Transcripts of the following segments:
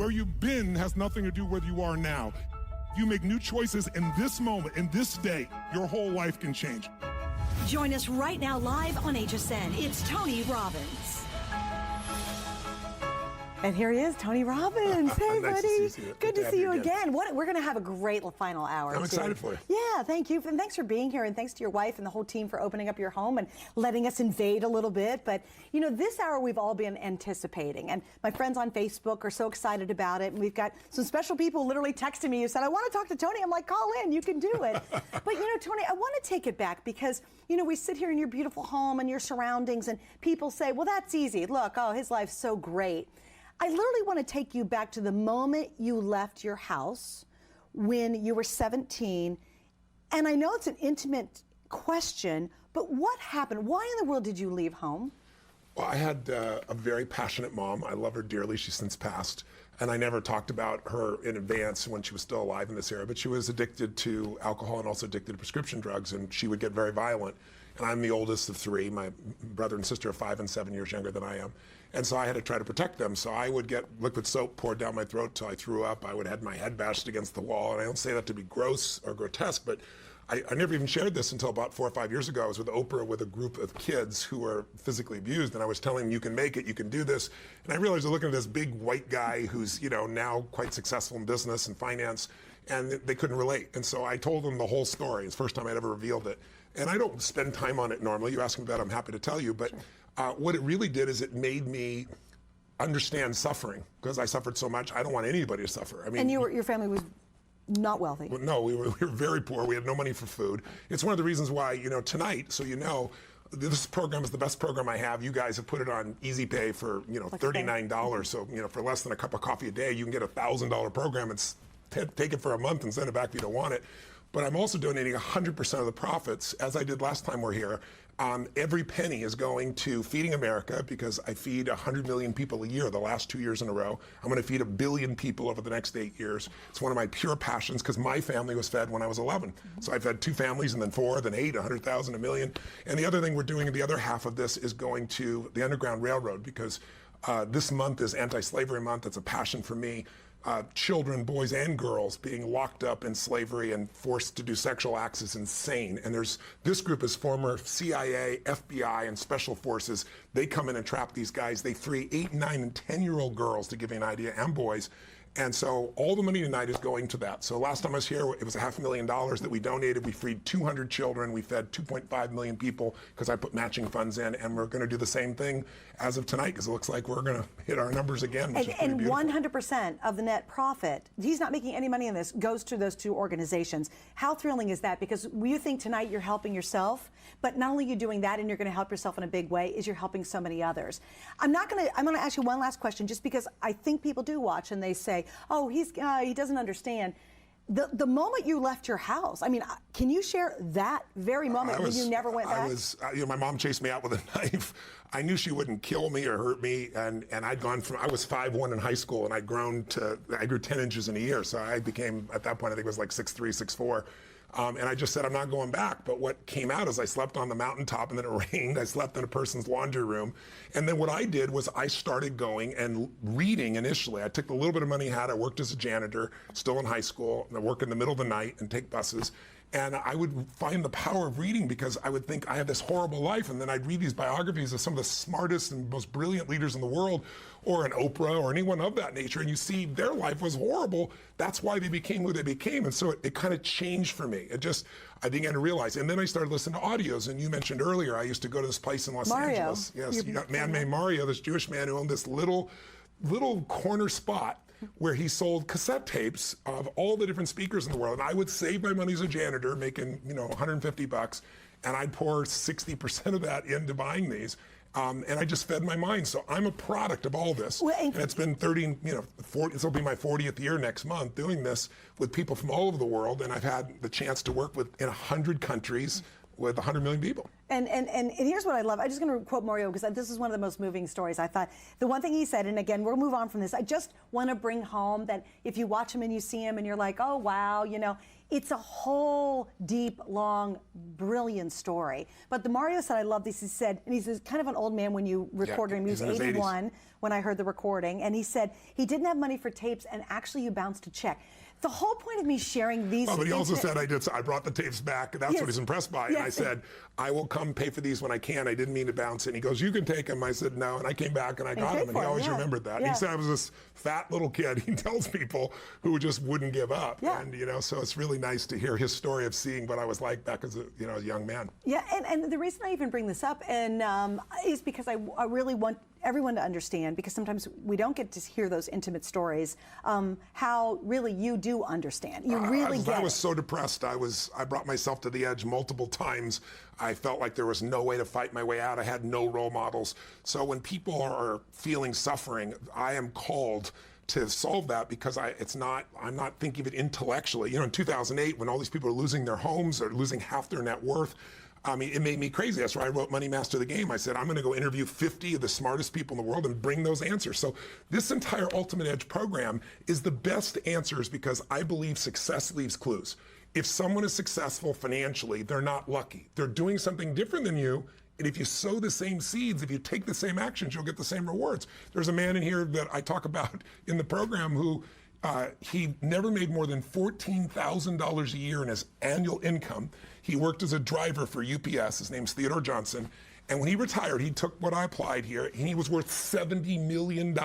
where you've been has nothing to do with where you are now. You make new choices in this moment, in this day, your whole life can change. Join us right now live on HSN. It's Tony Robbins. And here he is, Tony Robbins. Hey, nice buddy. Good to see you again. We're going to have a great final hour. I'm excited for you. Yeah, thank you. And thanks for being here. And thanks to your wife and the whole team for opening up your home and letting us invade a little bit. But, you know, this hour we've all been anticipating. And my friends on Facebook are so excited about it. And we've got some special people literally texting me who said, I want to talk to Tony. I'm like, call in. You can do it. But, you know, Tony, I want to take it back because, you know, we sit here in your beautiful home and your surroundings and people say, well, that's easy. Look, oh, his life's so great. I literally want to take you back to the moment you left your house when you were 17. And I know it's an intimate question, but what happened? Why in the world did you leave home? Well, I had a very passionate mom. I love her dearly. She's since passed. And I never talked about her in advance when she was still alive in this era, but she was addicted to alcohol and also addicted to prescription drugs, and she would get very violent. And I'm the oldest of three. My brother and sister are 5 and 7 years younger than I am. And so I had to try to protect them. So I would get liquid soap poured down my throat till I threw up. I would have my head bashed against the wall. And I don't say that to be gross or grotesque, but I never even shared this until about 4 or 5 years ago. I was with Oprah with a group of kids who were physically abused, and I was telling them, you can make it, you can do this. And I realized I was looking at this big white guy who's, you know, now quite successful in business and finance, and they couldn't relate. And so I told them the whole story. It's the first time I'd ever revealed it. And I don't spend time on it normally. You ask me about it, I'm happy to tell you. But what it really did is it made me understand suffering, because I suffered so much. I don't want anybody to suffer. I mean, and your family was not wealthy. Well, no, we were very poor. We had no money for food. It's one of the reasons why, you know, tonight, so you know, this program is the best program I have. You guys have put it on Easy Pay for, you know, $39. So, you know, for less than a cup of coffee a day, you can get a $1,000 program. It's take it for a month and send it back if you don't want it. But I'm also donating 100% of the profits, as I did last time we're here. Every penny is going to Feeding America, because I feed 100 million people a year the last 2 years in a row. I'm going to feed 1 billion people over the next 8 years. It's one of my pure passions, because my family was fed when I was 11. So I've had 2 families, and then 4, then 8, 100,000, 1 million. And the other thing we're doing, the other half of this is going to the Underground Railroad, because this month is Anti-Slavery Month. It's a passion for me. Children, boys and girls, being locked up in slavery and forced to do sexual acts is insane. And this group is former CIA, FBI, and special forces. They come in and trap these guys. They free 8, 9, and 10-year-old girls, to give you an idea, and boys. And so all the money tonight is going to that. So last time I was here, it was $500,000 that we donated. We freed 200 children. We fed 2.5 million people, because I put matching funds in. And we're going to do the same thing as of tonight, because it looks like we're going to hit our numbers again. And 100% of the net profit, he's not making any money in this, goes to those 2 organizations. How thrilling is that? Because you think tonight you're helping yourself, but not only are you doing that and you're going to help yourself in a big way, is you're helping so many others. I'm going to ask you one last question, just because I think people do watch and they say, oh, he doesn't understand. The moment you left your house, I mean, can you share that very moment when you never went back? You know, my mom chased me out with a knife. I knew she wouldn't kill me or hurt me, and I'd gone from, I was 5'1" in high school, and I grew 10 inches in a year. So I became, at that point, I think it was like 6'3", 6'4". And I just said, I'm not going back. But what came out is I slept on the mountaintop, and then it rained. I slept in a person's laundry room. And then what I did was I started going and reading initially. I took the little bit of money I had. I worked as a janitor, still in high school, and I work in the middle of the night and take buses. And I would find the power of reading, because I would think I had this horrible life, and then I'd read these biographies of some of the smartest and most brilliant leaders in the world, or an Oprah or anyone of that nature, and you see their life was horrible. That's why they became who they became. And so it kind of changed for me. I began to realize. And then I started listening to audios, and you mentioned earlier, I used to go to this place in Los Angeles. Yes, you got a man named Mario, this Jewish man who owned this little corner spot where he sold cassette tapes of all the different speakers in the world. And I would save my money as a janitor, making, you know, $150, and I'd pour 60% of that into buying these. And I just fed my mind. So I'm a product of all this. Well, and it's been 40, this will be my 40th year next month doing this with people from all over the world. And I've had the chance to work in 100 countries with 100 million people. And here's what I love. I'm just going to quote Mario, because this is one of the most moving stories. I thought the one thing he said, and again, we'll move on from this. I just want to bring home that if you watch him and you see him and you're like, oh, wow, you know, It's a whole deep, long, brilliant story. But the Mario said, I love this. He said, and he's kind of an old man when you recorded him. He was he's in his 81 when I heard the recording. And he said he didn't have money for tapes, and actually you bounced a check. The whole point of me sharing these... Oh, but he also said I brought the tapes back, and that's what he's impressed by. And I said, I will come pay for these when I can. I didn't mean to bounce it. And he goes, you can take them. I said, no. And I came back and I got them. And he always remembered that. He said I was this fat little kid, he tells people, who just wouldn't give up. And, you know, so it's really nice to hear his story of seeing what I was like back as a, you know, a young man. Yeah, and the reason I even bring this up is because I really want everyone to understand, because sometimes we don't get to hear those intimate stories, how really you do understand. You really get it. I was so depressed. I brought myself to the edge multiple times. I felt like there was no way to fight my way out. I had no role models. So when people are feeling suffering, I am called to solve that, because I'm not thinking of it intellectually. You know, in 2008, when all these people are losing their homes or losing half their net worth, I mean, it made me crazy. That's why I wrote Money Master of the Game. I said, I'm going to go interview 50 of the smartest people in the world and bring those answers. So this entire Ultimate Edge program is the best answers, because I believe success leaves clues. If someone is successful financially, they're not lucky. They're doing something different than you. And if you sow the same seeds, if you take the same actions, you'll get the same rewards. There's a man in here that I talk about in the program who he never made more than $14,000 a year in his annual income. He worked as a driver for UPS. His name's Theodore Johnson. And when he retired, he took what I applied here, and he was worth $70 million,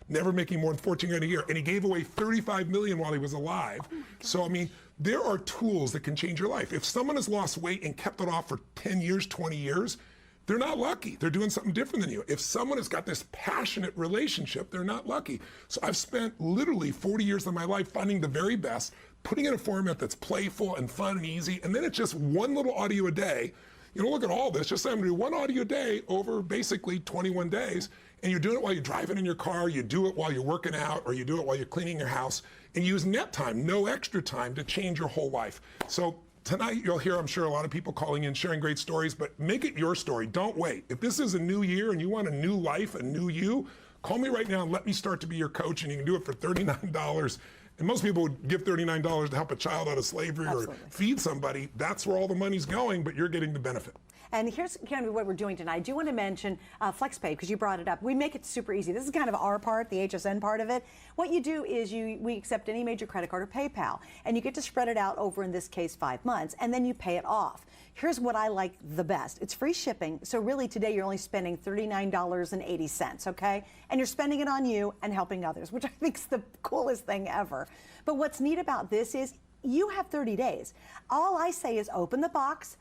never making more than $14,000 a year. And he gave away $35 million while he was alive. So, I mean, there are tools that can change your life. If someone has lost weight and kept it off for 10 years, 20 years, they're not lucky. They're doing something different than you. If someone has got this passionate relationship, they're not lucky. So I've spent literally 40 years of my life finding the very best, putting in a format that's playful and fun and easy, and then it's just one little audio a day. You know, look at all this. Just say I'm going to do one audio a day over basically 21 days, and you're doing it while you're driving in your car, you do it while you're working out, or you do it while you're cleaning your house, and use net time, no extra time, to change your whole life. So tonight you'll hear, I'm sure, a lot of people calling in, sharing great stories, but make it your story. Don't wait. If this is a new year and you want a new life, a new you, call me right now and let me start to be your coach, and you can do it for $39. And most people would give $39 to help a child out of slavery or feed somebody. That's where all the money's going, but you're getting the benefit. And here's kind of what we're doing tonight. I do want to mention FlexPay, because you brought it up. We make it super easy. This is kind of our part, the HSN part of it. What you do is we accept any major credit card or PayPal, and you get to spread it out over, in this case, 5 months, and then you pay it off. Here's what I like the best. It's free shipping, so really today you're only spending $39.80, okay? And you're spending it on you and helping others, which I think is the coolest thing ever. But what's neat about this is you have 30 days. All I say is open the box,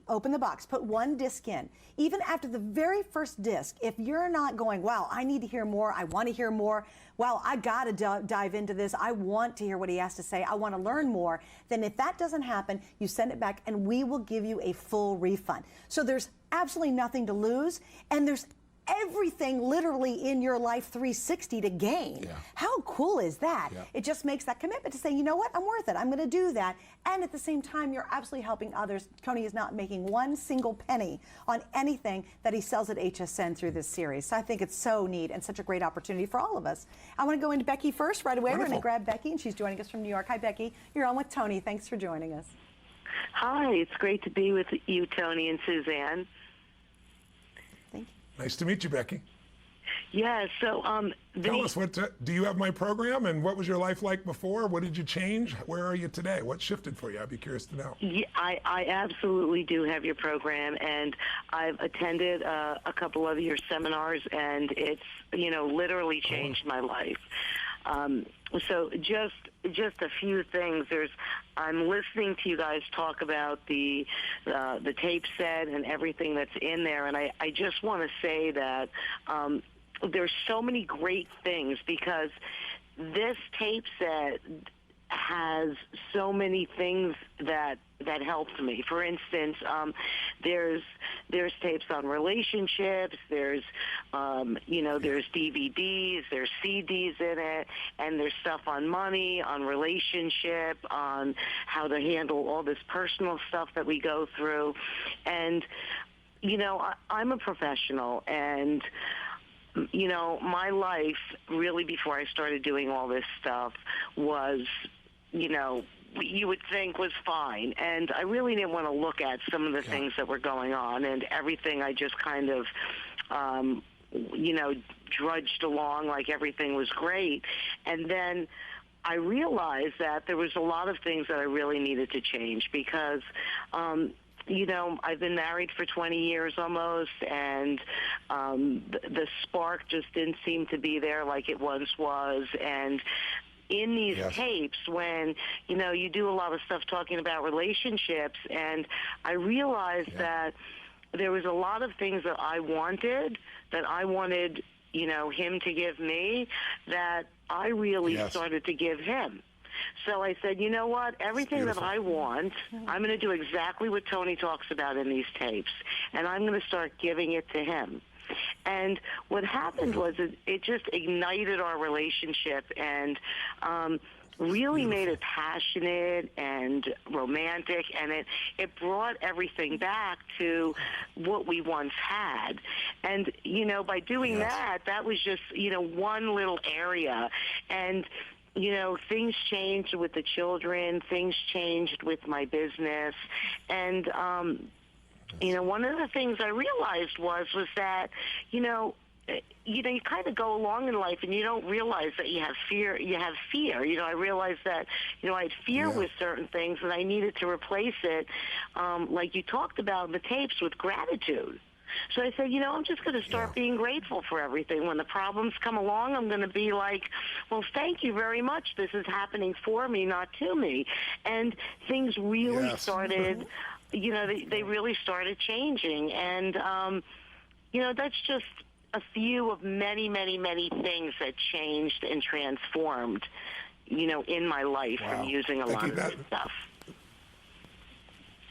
open the box, put one disc in. Even after the very first disc, if you're not going, wow, I need to hear more, I want to hear more, wow, I got to dive into this, I want to hear what he has to say, I want to learn more, then if that doesn't happen, you send it back and we will give you a full refund. So there's absolutely nothing to lose, and there's everything literally in your life 360 to gain. How cool is that? It just makes that commitment to say, you know what, I'm worth it, I'm going to do that. And at the same time, you're absolutely helping others. Tony is not making one single penny on anything that he sells at HSN through this series. So I think it's so neat and such a great opportunity for all of us. I want to go into Becky first right away. Wonderful. We're going to grab Becky, and she's joining us from New York. Hi, Becky. You're on with Tony. Thanks for joining us. Hi, it's great to be with you, Tony and Suzanne. Nice to meet you, Becky. Yeah, so tell us, do you have my program, and what was your life like before? What did you change? Where are you today? What shifted for you? I'd be curious to know. Yeah, I absolutely do have your program, and I've attended a couple of your seminars, and it's, you know, literally changed my life. So just a few things. I'm listening to you guys talk about the tape set and everything that's in there, and I just want to say that there's so many great things, because this tape set has so many things that helped me. For instance, there's tapes on relationships, there's there's DVDs, there's CDs in it, and there's stuff on money, on relationship, on how to handle all this personal stuff that we go through. And you know, I'm a professional, and you know, my life really, before I started doing all this stuff, was, you know, you would think was fine. And I really didn't want to look at some of the things that were going on, and everything I just kind of, drudged along like everything was great. And then I realized that there was a lot of things that I really needed to change because, I've been married for 20 years almost, and the spark just didn't seem to be there like it once was. And in these tapes, when, you do a lot of stuff talking about relationships, and I realized that there was a lot of things that I wanted, him to give me, that I really started to give him. So I said, you know what, everything that I want, I'm going to do exactly what Tony talks about in these tapes, and I'm going to start giving it to him. And what happened was it just ignited our relationship and really made it passionate and romantic, and it brought everything back to what we once had. And, by doing that was just, one little area. And things changed with the children, things changed with my business, and one of the things I realized was that, you kind of go along in life and you don't realize that you have fear. I realized that, I had fear with certain things, and I needed to replace it, like you talked about in the tapes, with gratitude. So I said, I'm just going to start being grateful for everything. When the problems come along, I'm going to be like, well, thank you very much. This is happening for me, not to me. And things really started, they really started changing. And, that's just a few of many, many, many things that changed and transformed, in my life from using a lot of this stuff.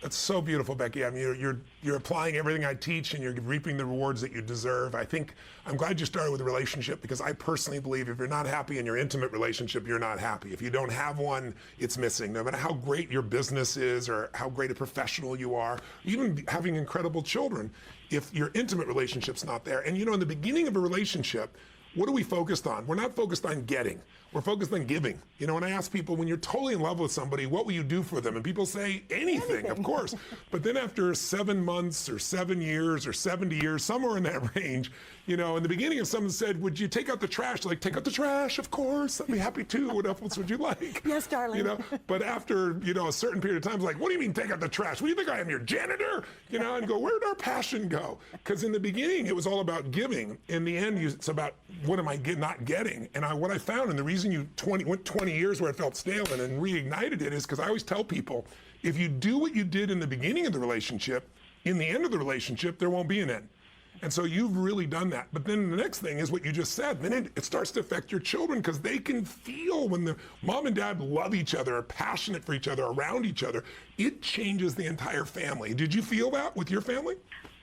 That's so beautiful, Becky. I mean, you're applying everything I teach, and you're reaping the rewards that you deserve. I'm glad you started with a relationship, because I personally believe if you're not happy in your intimate relationship, you're not happy. If you don't have one, it's missing. No matter how great your business is or how great a professional you are, even having incredible children, if your intimate relationship's not there. And in the beginning of a relationship, what are we focused on? We're not focused on getting. We're focused on giving. When I ask people, when you're totally in love with somebody, what will you do for them? And people say anything, of course. But then after 7 months or 7 years or 70 years, somewhere in that range, in the beginning, if someone said, would you take out the trash? Like, take out the trash, of course. I'd be happy to. What else would you like? Yes, darling. But after, a certain period of time, it's like, what do you mean take out the trash? What do you think I am, your janitor? And go, where'd our passion go? Because in the beginning, it was all about giving. In the end, it's about what am I not getting? And what I found, and the reason went 20 years where it felt stale and then reignited it, is because I always tell people, if you do what you did in the beginning of the relationship, in the end of the relationship, there won't be an end. And so you've really done that. But then the next thing is what you just said. Then it starts to affect your children, because they can feel when the mom and dad love each other, are passionate for each other, around each other. It changes the entire family. Did you feel that with your family?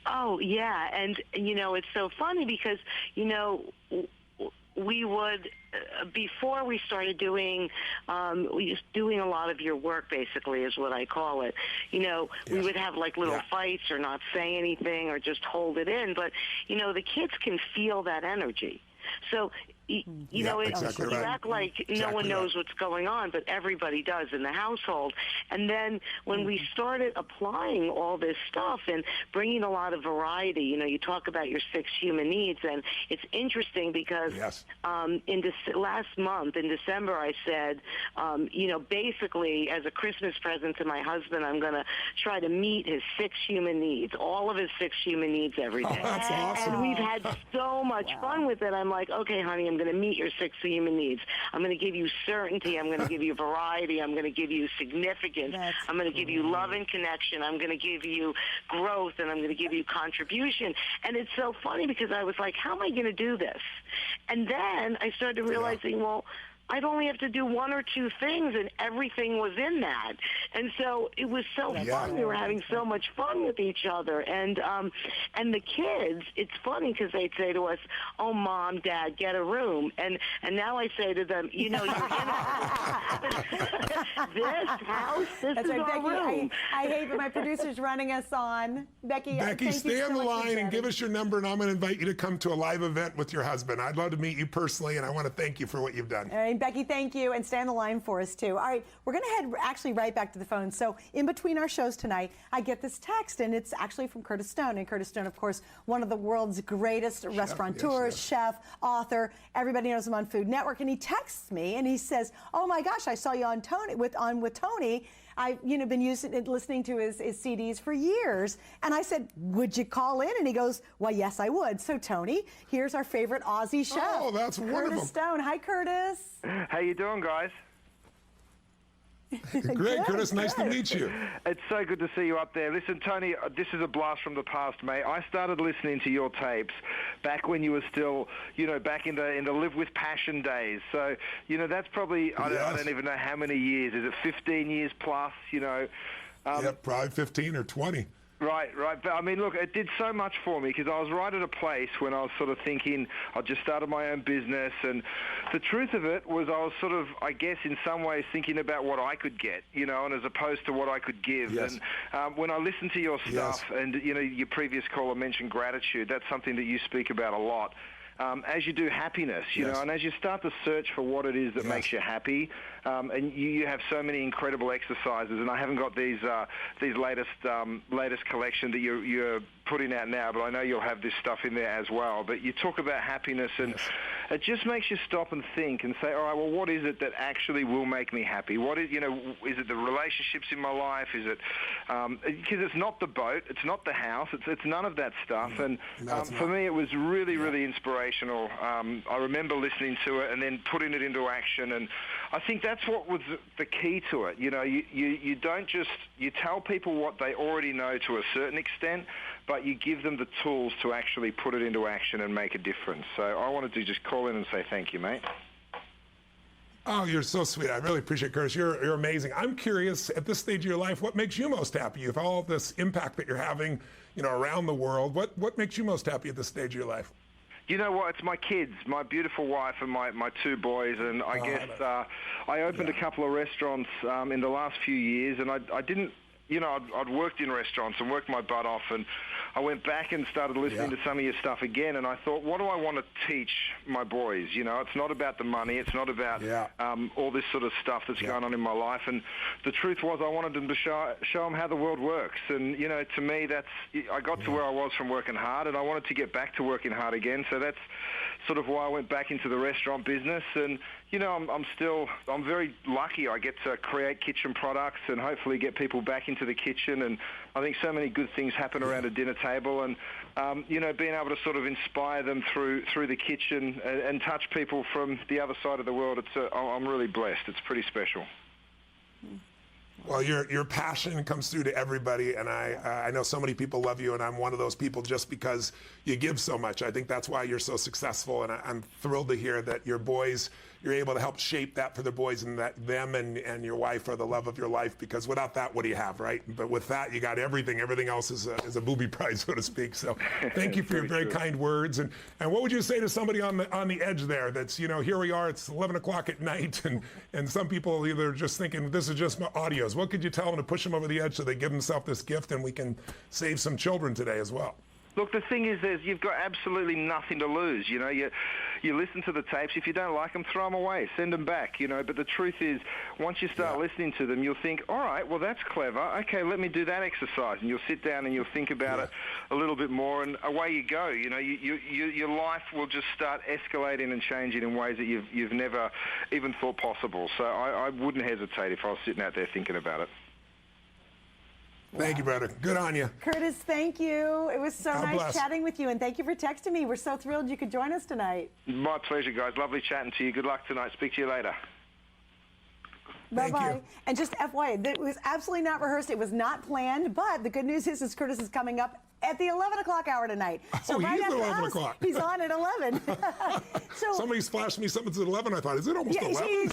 Oh, yeah. And, it's so funny because, we would, before we started doing, we was doing a lot of your work, basically, is what I call it. We would have like little fights or not say anything or just hold it in. But, the kids can feel that energy. So, you act like no one knows what's going on, but everybody does in the household. And then when we started applying all this stuff and bringing a lot of variety, you talk about your 6 human needs, and it's interesting because last month in December, I said, basically as a Christmas present to my husband, I'm going to try to meet his 6 human needs, all of his 6 human needs every day. Oh, that's awesome. And we've had so much fun with it. I'm like, okay, honey, I'm going to meet your 6 human needs. I'm going to give you certainty. I'm going to give you variety. I'm going to give you significance. I'm going to give you love and connection. I'm going to give you growth, and I'm going to give you contribution. And it's so funny because I was like, how am I going to do this? And then I started realizing, well, I'd only have to do 1 or 2 things, and everything was in that. And so it was so fun. We were having so much fun with each other. And the kids, it's funny because they'd say to us, oh, Mom, Dad, get a room. And now I say to them, you're in this house, this is our room. I hate that my producer's running us on. Becky, stay on the line and give us your number, and I'm going to invite you to come to a live event with your husband. I'd love to meet you personally, and I want to thank you for what you've done. And Becky, thank you, and stay on the line for us too. All right, we're going to head actually right back to the phone. So in between our shows tonight, I get this text, and it's actually from Curtis Stone. And Curtis Stone, of course, one of the world's greatest restaurateurs, chef, author. Everybody knows him on Food Network. And he texts me, and he says, "Oh my gosh, I saw you on Tony with Tony. I've been listening to his CDs for years." And I said, "Would you call in?" And he goes, "Well, yes, I would." So Tony, here's our favorite Aussie chef. Oh, that's wonderful. Curtis Stone. Hi, Curtis. How you doing, guys? Great, Curtis. Nice to meet you. It's so good to see you up there. Listen, Tony, this is a blast from the past, mate. I started listening to your tapes back when you were still, back in the Live with Passion days. So, that's probably, I don't even know how many years. Is it 15 years plus, Yeah, probably 15 or 20. Right. But I mean, look, it did so much for me because I was right at a place when I was sort of thinking I just started my own business, and the truth of it was I was sort of, I guess, in some ways thinking about what I could get, and as opposed to what I could give. Yes. And when I listen to your stuff, and your previous caller mentioned gratitude, that's something that you speak about a lot. As you do happiness, know, and as you start to search for what it is that makes you happy, and you have so many incredible exercises, and I haven't got these latest collection that you're putting out now, but I know you'll have this stuff in there as well. But you talk about happiness, and it just makes you stop and think and say, all right, well, what is it that actually will make me happy? What is, is it the relationships in my life? Is it, because it's not the boat, it's not the house, it's none of that stuff. And for me, it was really, really inspirational. I remember listening to it and then putting it into action, and I think that's what was the key to it. You don't just, you tell people what they already know to a certain extent, but you give them the tools to actually put it into action and make a difference. So I wanted to just call in and say thank you, mate. Oh, you're so sweet. I really appreciate it, Curtis. You're amazing. I'm curious, at this stage of your life, what makes you most happy? With all this impact that you're having, around the world, what makes you most happy at this stage of your life? You know what? It's my kids, my beautiful wife and my two boys. And I guess I opened a couple of restaurants in the last few years, and I didn't, I'd worked in restaurants and worked my butt off, and I went back and started listening to some of your stuff again, and I thought, what do I want to teach my boys? It's not about the money. It's not about all this sort of stuff that's going on in my life. And the truth was I wanted them to show them how the world works. And, to me, I got to where I was from working hard, and I wanted to get back to working hard again. So that's sort of why I went back into the restaurant business. And, I'm very lucky. I get to create kitchen products and hopefully get people back into the kitchen. And I think so many good things happen around a dinner table, and being able to sort of inspire them through the kitchen and touch people from the other side of the world. I'm really blessed. It's pretty special. Well, your passion comes through to everybody, and I know so many people love you, and I'm one of those people just because you give so much. I think that's why you're so successful, and I'm thrilled to hear that your boys, you're able to help shape that for the boys, and that them and your wife are the love of your life, because without that, what do you have, right? But with that, you got everything. Everything else is a booby prize, so to speak. So thank you for your very kind words. And what would you say to somebody on the edge there that's, here we are, it's 11 o'clock at night, and some people either just thinking this is just my audios. What could you tell them to push them over the edge so they give themselves this gift, and we can save some children today as well? Look, the thing is, you've got absolutely nothing to lose. You listen to the tapes. If you don't like them, throw them away, send them back. But the truth is, once you start listening to them, you'll think, all right, well, that's clever. Okay, let me do that exercise. And you'll sit down and you'll think about it a little bit more, and away you go. Your life will just start escalating and changing in ways that you've never even thought possible. So I wouldn't hesitate if I was sitting out there thinking about it. Thank you, brother. Good on you. Curtis, thank you. It was so nice bless. chatting with you, and thank you for texting me. We're so thrilled you could join us tonight. My pleasure, guys. Lovely chatting to you. Good luck tonight. Speak to you later. Bye-bye. And just FYI, it was absolutely not rehearsed. It was not planned, but the good news is Curtis is coming up at the 11 o'clock hour tonight. So right he's after at 11 us, o'clock. He's on at 11. So somebody's flashed me something's at 11. I thought, is it almost 11?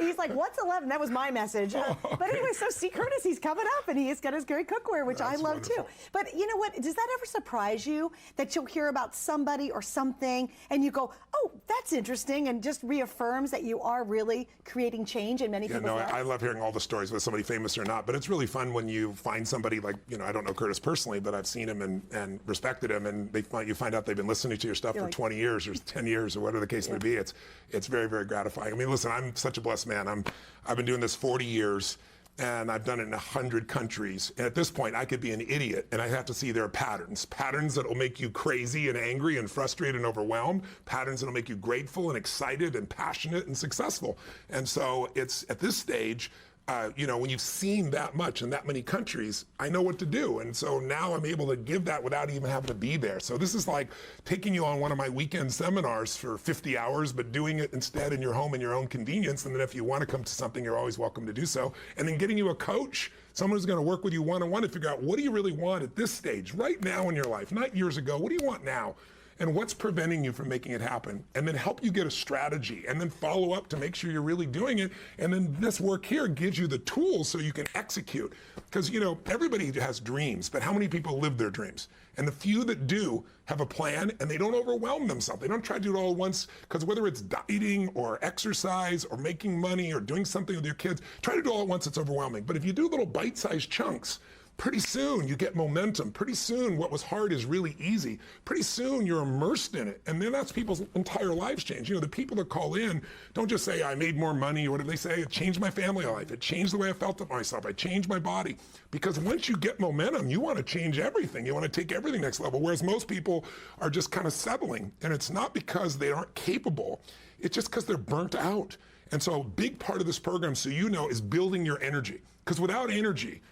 He's like, what's 11? That was my message. But anyway, so see Curtis, he's coming up, and he's got his great cookware, which I love too. But you know what? Does that ever surprise you that you'll hear about somebody or something, and you go, oh, that's interesting, and just reaffirms that you are really creating change in many people's lives? I love hearing all the stories, whether somebody famous or not. But it's really fun when you find somebody like, I don't know Curtis personally, but I've seen him him and respected him, and you find out they've been listening to your stuff for 20 years or 10 years or whatever the case may be. It's very, very gratifying. I mean, listen, I'm such a blessed man. I've been doing this 40 years. And I've done it in 100 countries. And at this point, I could be an idiot, and I have to see there are patterns that will make you crazy and angry and frustrated and overwhelmed, patterns that will make you grateful and excited and passionate and successful. And so it's at this stage, when you've seen that much in that many countries, I know what to do. And so now I'm able to give that without even having to be there. So this is like taking you on one of my weekend seminars for 50 hours, but doing it instead in your home in your own convenience. And then if you want to come to something, you're always welcome to do so. And then getting you a coach, someone who's going to work with you one-on-one to figure out what do you really want at this stage, right now in your life, not years ago. What do you want now? And what's preventing you from making it happen? And then help you get a strategy and then follow up to make sure you're really doing it. And then this work here gives you the tools so you can execute. Because, everybody has dreams, but how many people live their dreams? And the few that do have a plan, and they don't overwhelm themselves. They don't try to do it all at once, because whether it's dieting or exercise or making money or doing something with your kids, try to do it all at once, it's overwhelming. But if you do little bite-sized chunks, pretty soon you get momentum. Pretty soon what was hard is really easy. Pretty soon you're immersed in it. And then that's people's entire lives change. The people that call in don't just say, I made more money, or what do they say? It changed my family life. It changed the way I felt about myself. I changed my body. Because once you get momentum, you want to change everything. You want to take everything next level. Whereas most people are just kind of settling. And it's not because they aren't capable. It's just because they're burnt out. And so a big part of this program, so is building your energy. Because without energy,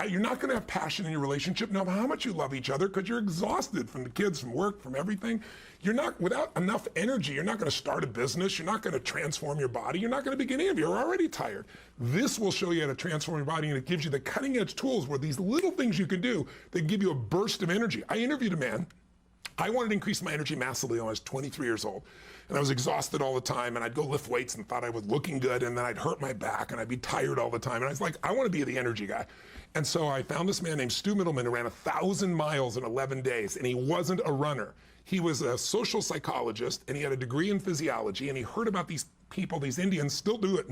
you're not going to have passion in your relationship, no matter how much you love each other, because you're exhausted from the kids, from work, from everything. Without enough energy, you're not going to start a business. You're not going to transform your body. You're not going to begin any of it. You're already tired. This will show you how to transform your body, and it gives you the cutting edge tools where these little things you can do that give you a burst of energy. I interviewed a man. I wanted to increase my energy massively when I was 23 years old. And I was exhausted all the time, and I'd go lift weights and thought I was looking good, and then I'd hurt my back, and I'd be tired all the time. And I was like, I want to be the energy guy. And so I found this man named Stu Middleman who ran 1,000 miles in 11 days, and he wasn't a runner. He was a social psychologist, and he had a degree in physiology, and he heard about these people, these Indians, still do it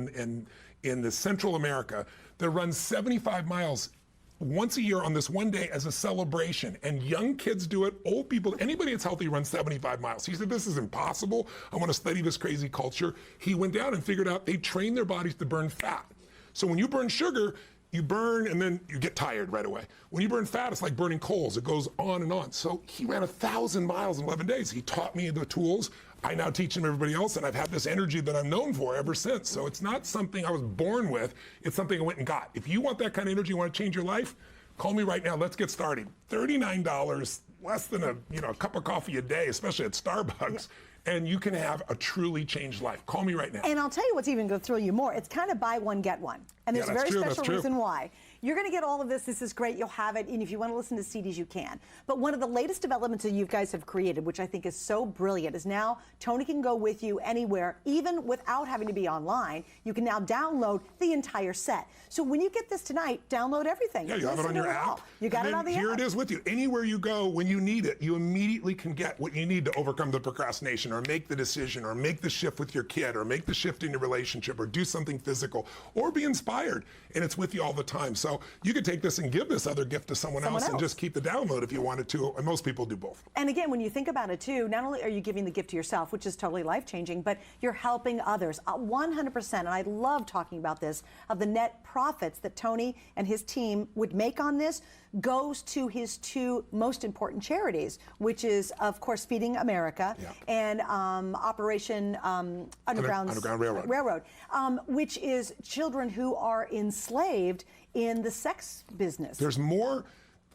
in the Central America, that run 75 miles once a year on this one day as a celebration. And young kids do it, old people, anybody that's healthy runs 75 miles. He said, this is impossible. I want to study this crazy culture. He went down and figured out they train their bodies to burn fat. So when you burn sugar, you burn and then you get tired right away. When you burn fat, it's like burning coals. It goes on and on. So he ran 1,000 miles in 11 days. He taught me the tools. I now teach him everybody else, and I've had this energy that I'm known for ever since. So it's not something I was born with. It's something I went and got. If you want that kind of energy, you want to change your life, call me right now. Let's get started. $39, less than a cup of coffee a day, especially at Starbucks. And you can have a truly changed life. Call me right now. And I'll tell you what's even going to thrill you more. It's kind of buy one, get one. And there's a very special reason why. You're going to get all of this. This is great. You'll have it. And if you want to listen to CDs, you can. But one of the latest developments that you guys have created, which I think is so brilliant, is now Tony can go with you anywhere, even without having to be online. You can now download the entire set. So when you get this tonight, download everything. Yeah, you have it on your app. You got it on the app. Here it is with you. Anywhere you go, when you need it, you immediately can get what you need to overcome the procrastination, or make the decision, or make the shift with your kid, or make the shift in your relationship, or do something physical, or be inspired. And it's with you all the time. So you could take this and give this other gift to someone else and just keep the download if you wanted to. And most people do both. And again, when you think about it too, not only are you giving the gift to yourself, which is totally life-changing, but you're helping others 100%. And I love talking about this, of the net profits that Tony and his team would make on this goes to his two most important charities, which is, of course, Feeding America and Operation Underground Railroad, which is children who are enslaved in the sex business.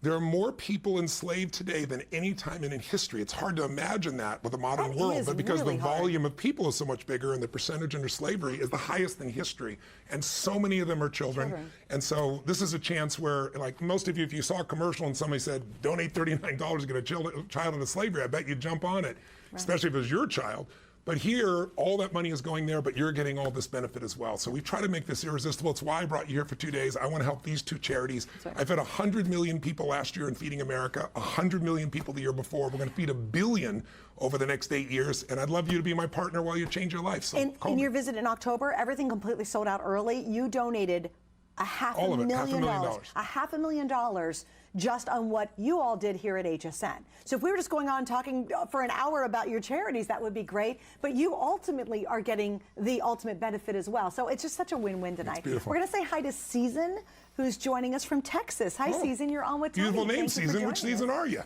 There are more people enslaved today than any time in history. It's hard to imagine that with the modern world, but because the volume of people is so much bigger and the percentage under slavery is the highest in history, and so many of them are children. And so this is a chance where, like most of you, if you saw a commercial and somebody said, donate $39 to get a child into slavery, I bet you'd jump on it, especially if it was your child. But here, all that money is going there, but you're getting all this benefit as well. So we try to make this irresistible. It's why I brought you here for 2 days. I want to help these two charities. I fed 100 million people last year in Feeding America, 100 million people the year before. We're going to feed 1 billion over the next 8 years. And I'd love you to be my partner while you change your life. So in your visit in October, everything completely sold out early. You donated a half All a of it, million $500,000. a $500,000 just on what you all did here at HSN. So if we were just going on talking for an hour about your charities, that would be great. But you ultimately are getting the ultimate benefit as well. So it's just such a win-win tonight. beautiful. We're going to say hi to Season, who's joining us from Texas. Hi, Season. You're on with Tony. Beautiful name, Thank you for Season. Which joining season us. are you?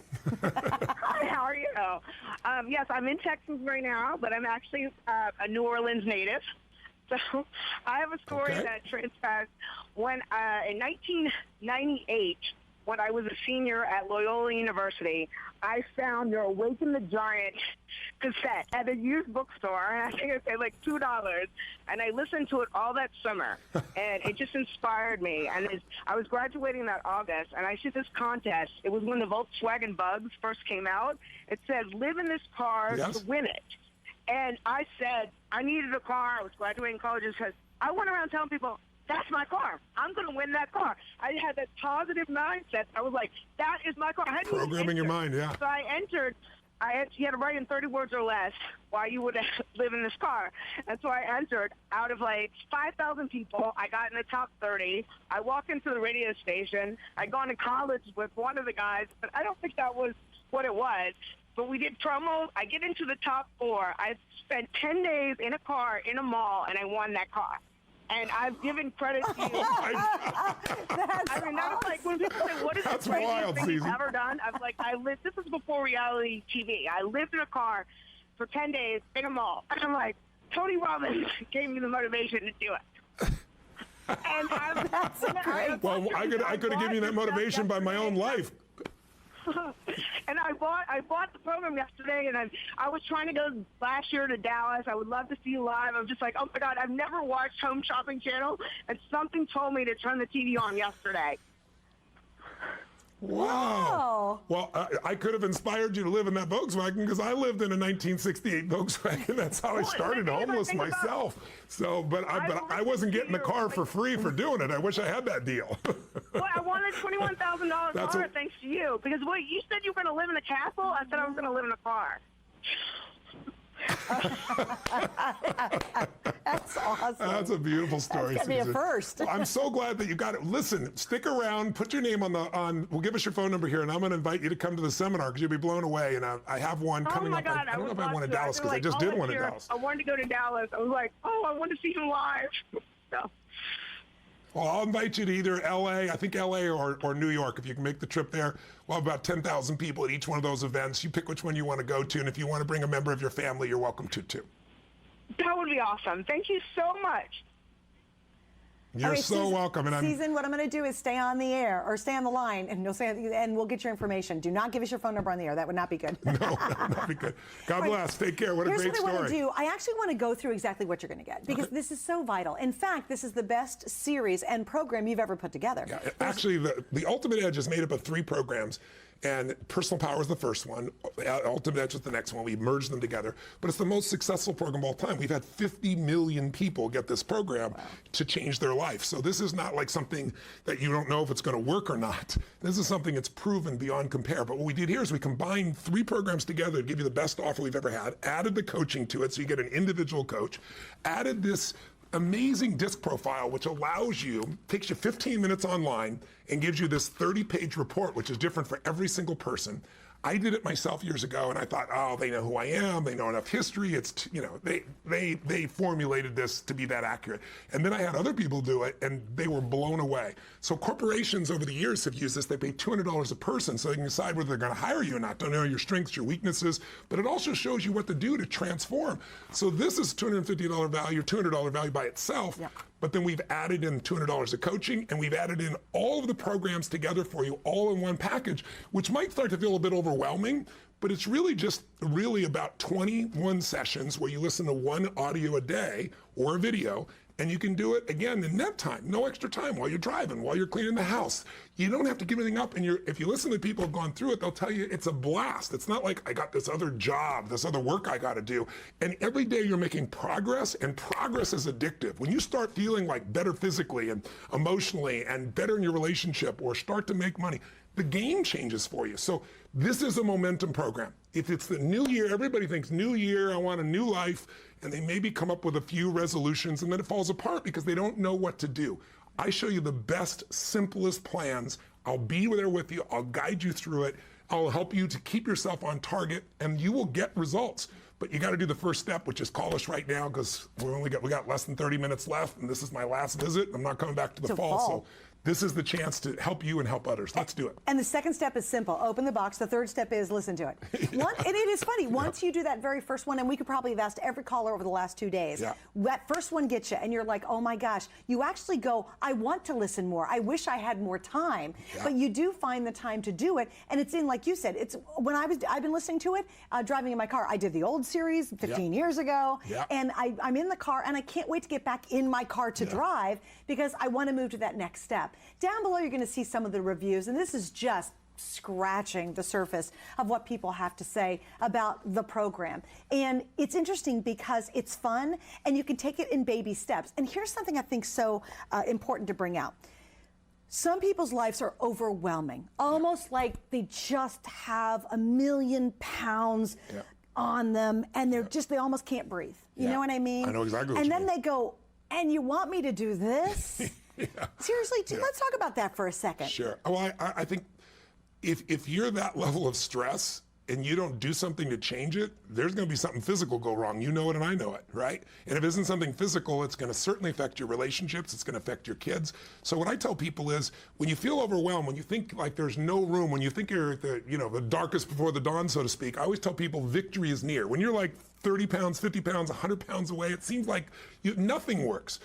Hi, how are you? Yes, I'm in Texas right now, but I'm actually a New Orleans native. So I have a story Okay. that transpired when in 1998, when I was a senior at Loyola University, I found your Awaken the Giant cassette at a used bookstore, and I think it paid like $2. And I listened to it all that summer, and it just inspired me. And I was graduating that August, and I see this contest. It was when the Volkswagen Bugs first came out. It said, "Live in this car Yes. to win it." And I said, I needed a car. I was graduating college because I went around telling people, that's my car. I'm going to win that car. I had that positive mindset. I was like, that is my car. I hadn't even Programming your entered. mind, yeah. So I entered. You had to write in 30 words or less why you would live in this car. And so I entered. Out of like 5,000 people, I got in the top 30. I walked into the radio station. I'd gone to college with one of the guys, but I don't think that was what it was. But we did promos. I get into the top 4. I spent 10 days in a car in a mall, and I won that car. And I've given credit to you. Oh my God. That's I mean, that was like when people say, "What is That's the craziest wild, thing you've Susan. ever done?" I was like, This was before reality TV. I lived in a car for 10 days in a mall, and I'm like, Tony Robbins gave me the motivation to do it. And That's great. Well, I could have given you that motivation by my own life. And I bought the program yesterday, and I was trying to go last year to Dallas. I would love to see you live. I'm just like, oh my God, I've never watched Home Shopping Channel, and something told me to turn the TV on yesterday. Wow. Well, I could have inspired you to live in that Volkswagen because I lived in a 1968 Volkswagen. That's how I started the thing is, I homeless think about- myself. So, but I wasn't getting the car for free for doing it. I wish I had that deal. Well, I wanted $21,000 That's car a- thanks to you. Because you said you were going to live in a castle. I said I was going to live in a car. That's awesome. That's a beautiful story. That's gonna be a Susan. first. Well, I'm so glad that you got it. Listen, stick around. Put your name we'll give us your phone number here, and I'm going to invite you to come to the seminar because you'll be blown away. And I have one coming Oh my up. God, I don't know if I would want love in Dallas to. because I just did one in year, Dallas. I wanted to go to Dallas. I was like, I want to see him live. So. Well, I'll invite you to either LA, I think LA or New York. If you can make the trip there, we'll have about 10,000 people at each one of those events. You pick which one you want to go to, and if you want to bring a member of your family, you're welcome to too. That would be awesome. Thank you so much. You're All right, so Susan, welcome. And Susan, what I'm going to do is stay on the air or stay on the line, and we'll get your information. Do not give us your phone number on the air. That would not be good. No, that would be good. God bless. Take care. What a Here's great what I want to story. do. I actually want to go through exactly what you're going to get because this is so vital. In fact, this is the best series and program you've ever put together. Yeah, actually, the Ultimate Edge is made up of 3 programs, and Personal Power is the first one. Ultimate Edge is the next one. We merged them together, but it's the most successful program of all time. We've had 50 million people get this program to change their life. So this is not like something that you don't know if it's going to work or not. This is something that's proven beyond compare. But what we did here is we combined 3 programs together to give you the best offer we've ever had, added the coaching to it so you get an individual coach, added this amazing disc profile, which takes you 15 minutes online and gives you this 30-page report, which is different for every single person. I did it myself years ago, and I thought, oh, they know who I am. They know enough history. They formulated this to be that accurate. And then I had other people do it, and they were blown away. So corporations over the years have used this. They pay $200 a person so they can decide whether they're going to hire you or not. Don't know your strengths, your weaknesses, but it also shows you what to do to transform. So this is $250 value, $200 value by itself. Yep. But then we've added in $200 of coaching, and we've added in all of the programs together for you, all in one package, which might start to feel a bit overwhelming, but it's really about 21 sessions where you listen to 1 audio a day or a video, and you can do it again in net time, no extra time while you're driving, while you're cleaning the house. You don't have to give anything up, and if you listen to people who've gone through it, they'll tell you it's a blast. It's not like I got this other job, this other work I got to do. And every day you're making progress, and progress is addictive. When you start feeling like better physically and emotionally and better in your relationship or start to make money, the game changes for you. So this is a momentum program. If it's the new year, everybody thinks new year, I want a new life, and they maybe come up with a few resolutions and then it falls apart because they don't know what to do. I show you the best, simplest plans. I'll be there with you. I'll guide you through it. I'll help you to keep yourself on target, and you will get results. But you got to do the first step, which is call us right now, because we got less than 30 minutes left, and this is my last visit. I'm not coming back to the fall. So this is the chance to help you and help others. Let's do it. And the second step is simple. Open the box. The third step is listen to it. And it is funny. Once you do that very first one, and we could probably have asked every caller over the last 2 days, that first one gets you, and you're like, oh my gosh. You actually go, I want to listen more. I wish I had more time. But you do find the time to do it. And it's in, like you said, it's when I've been listening to it, driving in my car. I did the old series 15 years ago. And I'm in the car, and I can't wait to get back in my car to drive, because I want to move to that next step. Down below, you're going to see some of the reviews, and this is just scratching the surface of what people have to say about the program. And it's interesting because it's fun, and you can take it in baby steps. And here's something I think so important to bring out. Some people's lives are overwhelming, almost like they just have a million pounds on them, and they almost can't breathe. You know what I mean? I know exactly what you you mean. mean. They go, and you want me to do this? Seriously, let's talk about that for a second. Sure. Well, I think if you're that level of stress and you don't do something to change it, there's going to be something physical go wrong. You know it and I know it, right? And if it isn't something physical, it's going to certainly affect your relationships. It's going to affect your kids. So what I tell people is, when you feel overwhelmed, when you think like there's no room, when you think you're at the darkest before the dawn, so to speak, I always tell people victory is near. When you're like 30 pounds, 50 pounds, 100 pounds away, it seems like nothing works.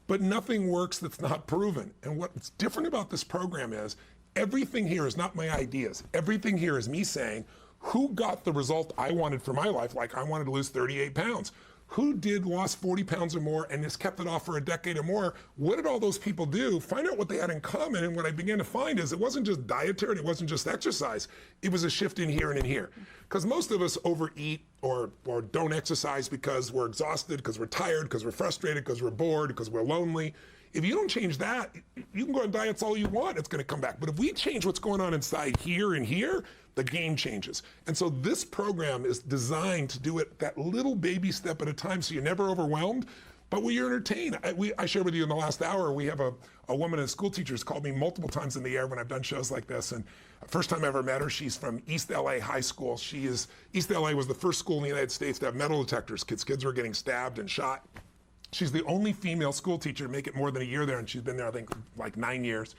But nothing works that's not proven. And what's different about this program is everything here is not my ideas. Everything here is me saying, who got the result I wanted for my life? Like, I wanted to lose 38 pounds. Who lost 40 pounds or more and has kept it off for a decade or more? What did all those people do? Find out what they had in common. And what I began to find is it wasn't just dietary, it wasn't just exercise. It was a shift in here and in here. Because most of us overeat or don't exercise because we're exhausted, because we're tired, because we're frustrated, because we're bored, because we're lonely. If you don't change that, you can go on diets all you want, it's going to come back. But if we change what's going on inside here and here, the game changes. And so this program is designed to do it that little baby step at a time, so you're never overwhelmed, but you're entertained. I shared with you in the last hour, we have a woman, a school teacher, who's called me multiple times in the air when I've done shows like this. And first time I ever met her, she's from East LA High School. East LA was the first school in the United States to have metal detectors. Kids were getting stabbed and shot. She's the only female school teacher to make it more than a year there, and she's been there, I think, like 9 years.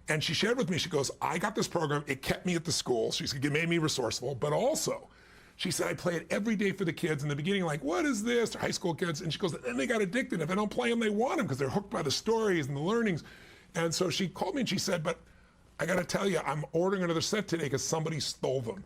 And she shared with me, she goes, I got this program, it kept me at the school. She said, it made me resourceful, but also, she said, I play it every day for the kids. In the beginning, like, what is this? They're high school kids. And she goes, then they got addicted. If I don't play them, they want them because they're hooked by the stories and the learnings. And so she called me and she said, but I got to tell you, I'm ordering another set today because somebody stole them.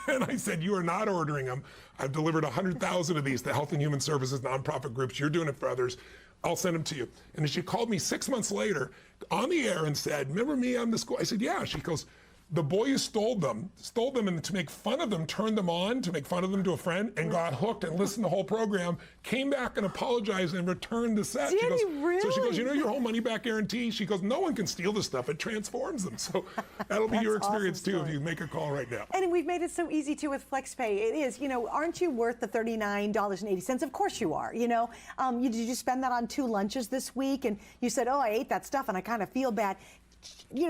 And I said, you are not ordering them. I've delivered 100,000 of these to Health and Human Services, nonprofit groups. You're doing it for others. I'll send them to you. And then she called me 6 months later on the air and said, remember me, I'm the school. I said, yeah. She goes, the boy who stole them and to make fun of them, turned them on to make fun of them to a friend and got hooked and listened to the whole program, came back and apologized and returned the set. Did she goes, he really? So she goes, you know your whole money back guarantee? She goes, no one can steal this stuff. It transforms them. So that'll be your experience awesome too story. if you make a call right now. And we've made it so easy too with FlexPay. It is, aren't you worth the $39.80? Of course you are, Did you spend that on 2 lunches this week? And you said, oh, I ate that stuff and I kind of feel bad.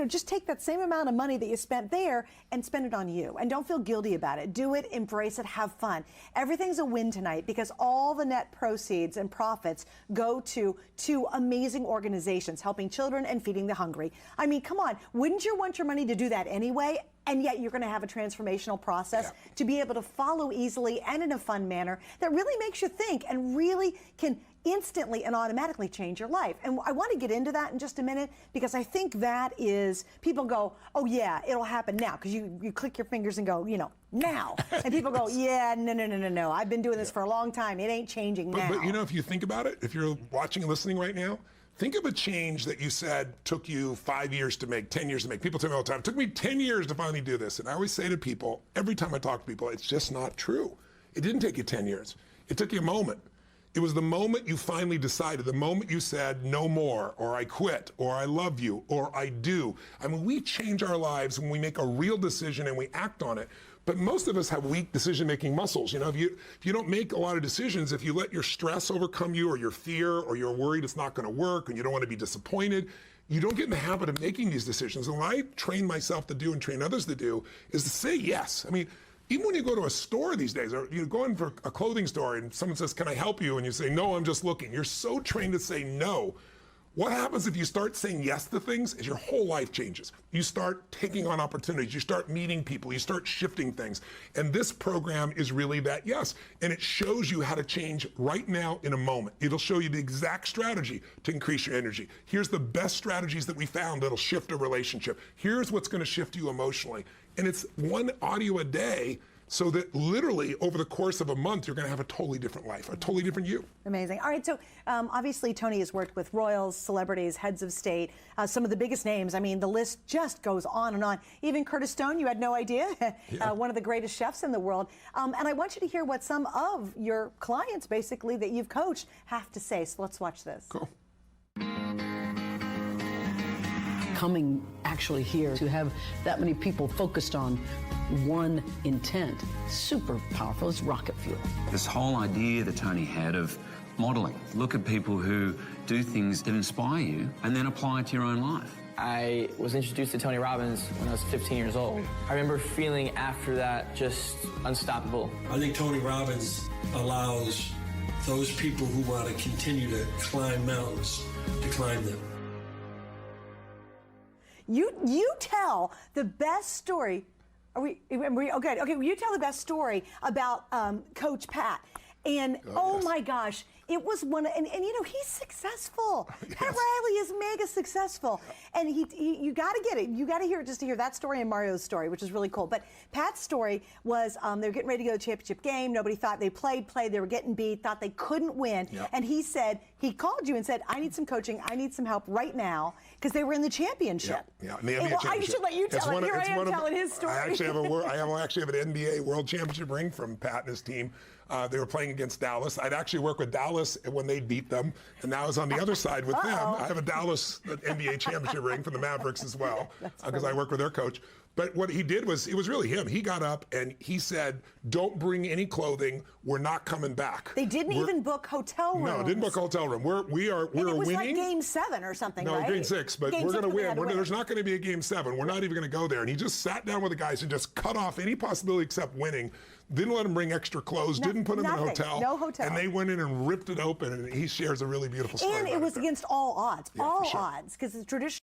Just take that same amount of money that you spent there and spend it on you. And don't feel guilty about it. Do it, embrace it, have fun. Everything's a win tonight because all the net proceeds and profits go to 2 amazing organizations helping children and feeding the hungry. I mean, come on. Wouldn't you want your money to do that anyway? And yet you're going to have a transformational process to be able to follow easily and in a fun manner that really makes you think and really can instantly and automatically change your life. And I want to get into that in just a minute because I think that is, people go, oh yeah, it'll happen now. Because you click your fingers and go, now. And people go, yeah, no. I've been doing this for a long time. It ain't changing now. But if you think about it, if you're watching and listening right now, think of a change that you said took you 5 years to make, 10 years to make. People tell me all the time, it took me 10 years to finally do this. And I always say to people, every time I talk to people, it's just not true. It didn't take you 10 years. It took you a moment. It was the moment you finally decided, the moment you said, no more, or I quit, or I love you, or I do. I mean, we change our lives when we make a real decision and we act on it. But most of us have weak decision-making muscles. You know, if you don't make a lot of decisions, if you let your stress overcome you, or your fear, or you're worried it's not going to work, and you don't want to be disappointed, you don't get in the habit of making these decisions. And what I train myself to do and train others to do is to say yes. I mean, even when you go to a store these days, or you go in for a clothing store and someone says, "Can I help you?" and you say, "No, I'm just looking." You're so trained to say no. What happens if you start saying yes to things is your whole life changes. You start taking on opportunities, you start meeting people, you start shifting things. And this program is really that yes. And it shows you how to change right now in a moment. It'll show you the exact strategy to increase your energy. Here's the best strategies that we found that'll shift a relationship. Here's what's going to shift you emotionally. And it's one audio a day, so that literally over the course of a month, you're going to have a totally different life, a totally different you. Amazing. All right, so obviously Tony has worked with royals, celebrities, heads of state, some of the biggest names. I mean, the list just goes on and on. Even Curtis Stone, you had no idea, one of the greatest chefs in the world. And I want you to hear what some of your clients, basically, that you've coached have to say. So let's watch this. Cool. Coming actually here to have that many people focused on one intent, super powerful. It's rocket fuel. This whole idea that Tony had of modeling, look at people who do things that inspire you and then apply it to your own life. I was introduced to Tony Robbins when I was 15 years old. I remember feeling after that just unstoppable. I think Tony Robbins allows those people who want to continue to climb mountains to climb them. You tell the best story. Are we okay? Okay, you tell the best story about Coach Pat. And oh my gosh, it was one, and you know, he's successful. Pat Riley is mega successful. And you got to get it. You got to hear it just to hear that story and Mario's story, which is really cool. But Pat's story was they were getting ready to go to the championship game. Nobody thought they played, they were getting beat, thought they couldn't win. Yep. And he said, he called you and said, "I need some coaching. I need some help right now," because they were in the championship. Yeah, and well, I should let you tell it. Here I am telling his story. I actually have an NBA World Championship ring from Pat and his team. They were playing against Dallas. I'd actually worked with Dallas when they beat them, and now I was on the other side with them. I have a Dallas NBA championship ring from the Mavericks as well, because I work with their coach. But what he did was, it was really him. He got up and he said, "Don't bring any clothing. We're not coming back." They didn't even book hotel rooms. No, didn't book a hotel room. We're winning. It was like Game 7 or something, no, right? No, Game 6, but we're going to win. There's not going to be a Game 7. We're not even going to go there. And he just sat down with the guys and just cut off any possibility except winning. Didn't let them bring extra clothes. Didn't put them in a hotel. No hotel. And they went in and ripped it open. And he shares a really beautiful story. And it was against all odds. Yeah, all sure. odds, because it's traditional.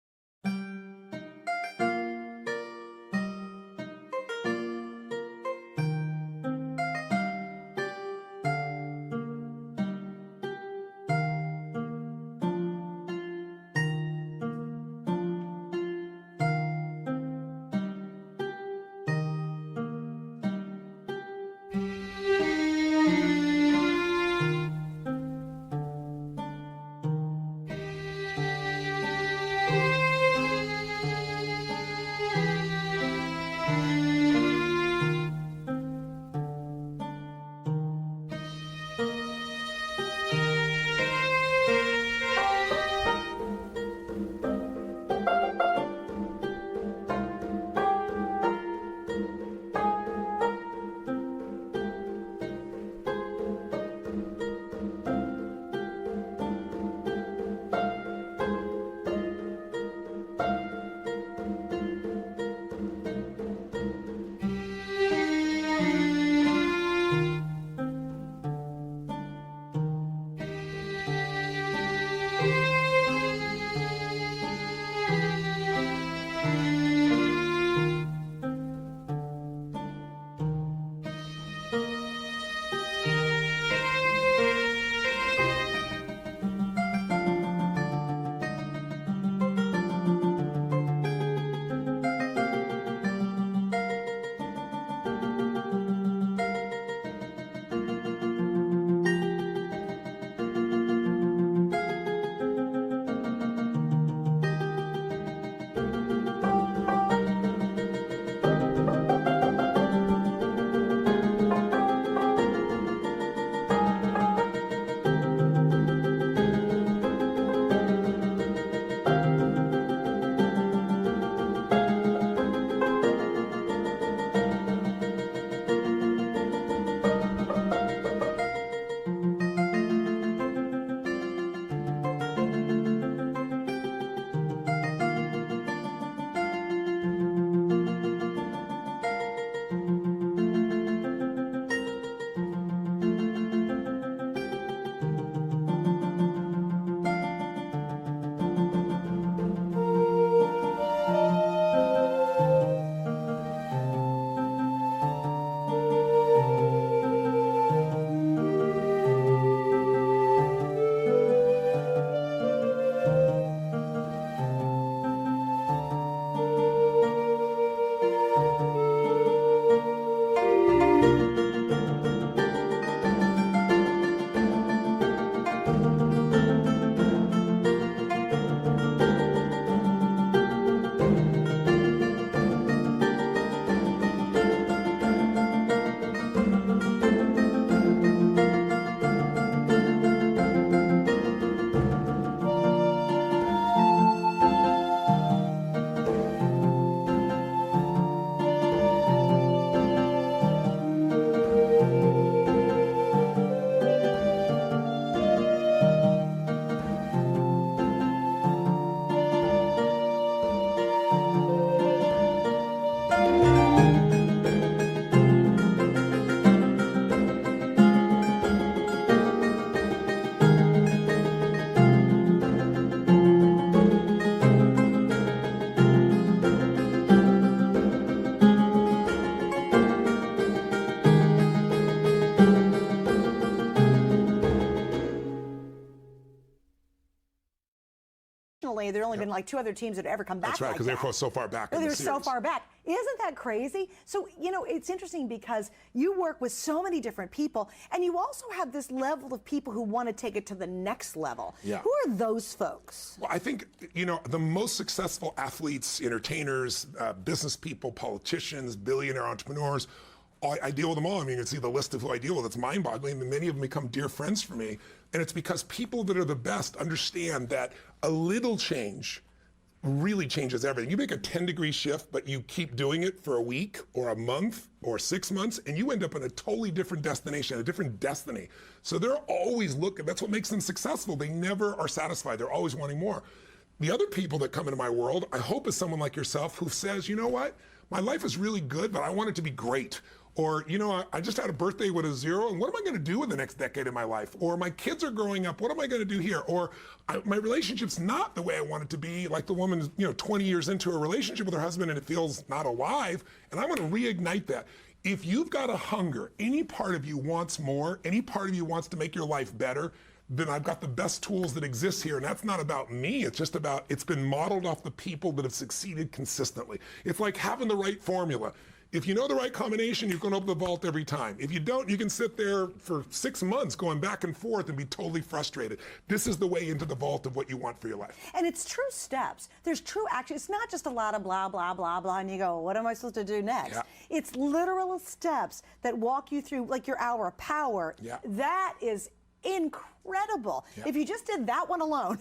There have only been like 2 other teams that have ever come back. That's right, because they're so far back. They're so far back. Isn't that crazy? So, you know, it's interesting because you work with so many different people, and you also have this level of people who want to take it to the next level. Yeah. Who are those folks? Well, I think, you know, the most successful athletes, entertainers, business people, politicians, billionaire entrepreneurs, I deal with them all. I mean, you can see the list of who I deal with. It's mind-boggling. And many of them become dear friends for me. And it's because people that are the best understand that a little change really changes everything. You make a 10-degree shift, but you keep doing it for a week or a month or 6 months, and you end up in a totally different destination, a different destiny. So they're always looking. That's what makes them successful. They never are satisfied. They're always wanting more. The other people that come into my world, I hope is someone like yourself who says, you know what? My life is really good, but I want it to be great. Or, you know, I just had a birthday with a 0, and what am I going to do in the next decade of my life? Or my kids are growing up, what am I going to do here? Or my relationship's not the way I want it to be, like the woman, you know, 20 years into a relationship with her husband and it feels not alive, and I want to reignite that. If you've got a hunger, any part of you wants more, any part of you wants to make your life better, then I've got the best tools that exist here. And that's not about me. It's just about, it's been modeled off the people that have succeeded consistently. It's like having the right formula. If you know the right combination, you can open the vault every time. If you don't, you can sit there for 6 months going back and forth and be totally frustrated. This is the way into the vault of what you want for your life. And it's true steps. There's true action. It's not just a lot of blah, blah, blah, blah, and you go, what am I supposed to do next? Yeah. It's literal steps that walk you through, like your hour of power. Yeah. That is incredible. Yeah. If you just did that one alone,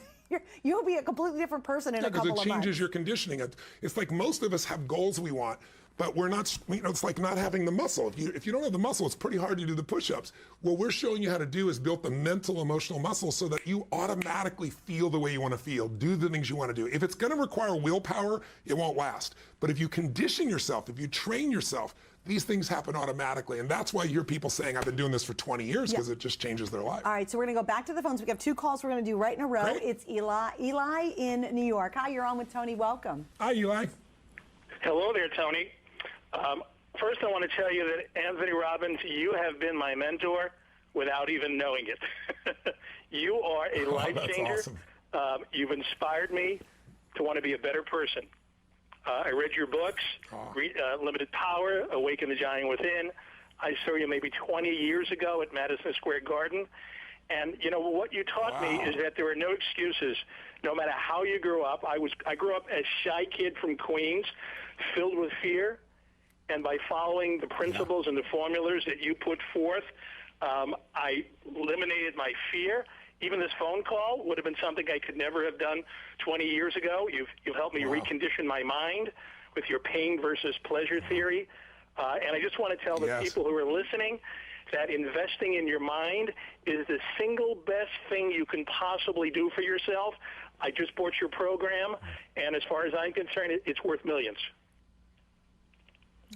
you'll be a completely different person in a couple of months. Because it changes your conditioning. It's like most of us have goals we want, but we're not, you know, it's like not having the muscle. If you don't have the muscle, it's pretty hard to do the push-ups. What we're showing you how to do is build the mental, emotional muscle so that you automatically feel the way you want to feel, do the things you want to do. If it's going to require willpower, it won't last. But if you condition yourself, if you train yourself, these things happen automatically. And that's why you hear people saying, I've been doing this for 20 years, because it just changes their life. All right, so we're going to go back to the phones. We have 2 calls we're going to do right in a row. Great. It's Eli. Eli in New York. Hi, you're on with Tony. Welcome. Hi, Eli. Hello there, Tony. First, I want to tell you that Anthony Robbins, you have been my mentor without even knowing it. You are a life changer. Awesome. You've inspired me to want to be a better person. I read your books, Limited Power, Awaken the Giant Within. I saw you maybe 20 years ago at Madison Square Garden. And, you know, what you taught me is that there are no excuses. No matter how you grew up, I grew up as a shy kid from Queens, filled with fear. And by following the principles and the formulas that you put forth, I eliminated my fear. Even this phone call would have been something I could never have done 20 years ago. You've helped me recondition my mind with your pain versus pleasure theory. And I just want to tell the people who are listening that investing in your mind is the single best thing you can possibly do for yourself. I just bought your program, and as far as I'm concerned, it's worth millions.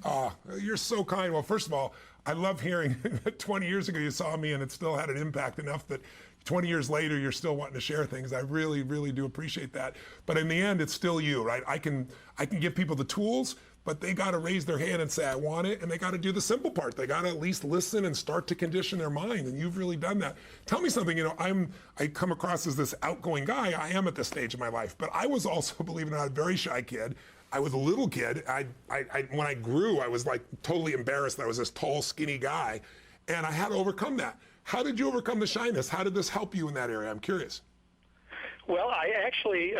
Oh, you're so kind. Well, first of all, I love hearing that 20 years ago you saw me and it still had an impact enough that 20 years later you're still wanting to share things. I really, really do appreciate that. But in the end, it's still you, right? I can give people the tools, but they got to raise their hand and say, I want it, and they got to do the simple part. They got to at least listen and start to condition their mind, and you've really done that. Tell me something, you know, I come across as this outgoing guy. I am at this stage of my life, but I was also, believe it or not, a very shy kid. I was a little kid. When I grew, I was like totally embarrassed that I was this tall, skinny guy, and I had to overcome that. How did you overcome the shyness? How did this help you in that area? I'm curious. Well, I actually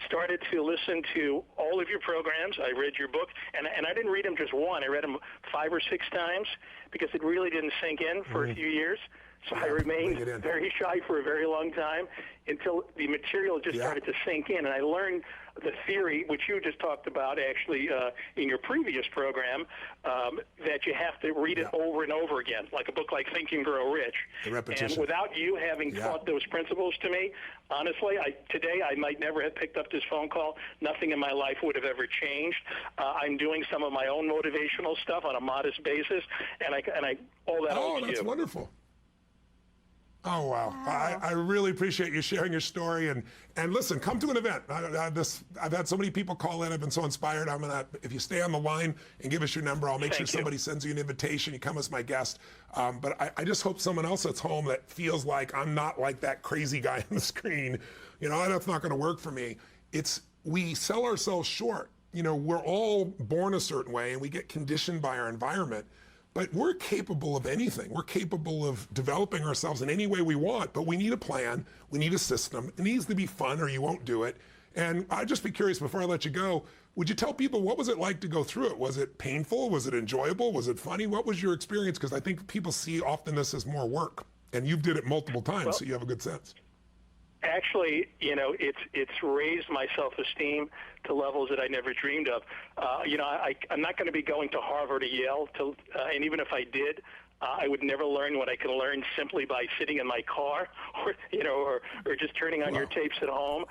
started to listen to all of your programs. I read your book, and I didn't read them just one. I read them 5 or 6 times because it really didn't sink in for a few years. So I remained very shy for a very long time until the material just started to sink in. And I learned the theory, which you just talked about actually in your previous program, that you have to read it over and over again, like a book like Think and Grow Rich. The repetition. And without you having taught those principles to me, honestly, today I might never have picked up this phone call. Nothing in my life would have ever changed. I'm doing some of my own motivational stuff on a modest basis, and I owe that all to you. Oh, that's wonderful. Oh, wow. I really appreciate you sharing your story. And listen, come to an event. I've had so many people call in. I've been so inspired. If you stay on the line and give us your number, I'll make sure somebody sends you an invitation. You come as my guest. But I just hope someone else that's home that feels like I'm not like that crazy guy on the screen, that's not going to work for me. We sell ourselves short. We're all born a certain way and we get conditioned by our environment. But we're capable of anything. We're capable of developing ourselves in any way we want, but we need a plan. We need a system. It needs to be fun or you won't do it. And I'd just be curious, before I let you go, would you tell people what was it like to go through it? Was it painful? Was it enjoyable? Was it funny? What was your experience? Because I think people see often this as more work. And you've did it multiple times, so you have a good sense. Actually, it's raised my self-esteem to levels that I never dreamed of. I'm not going to be going to Harvard or Yale, and even if I did, I would never learn what I can learn simply by sitting in my car or just turning on your tapes at home.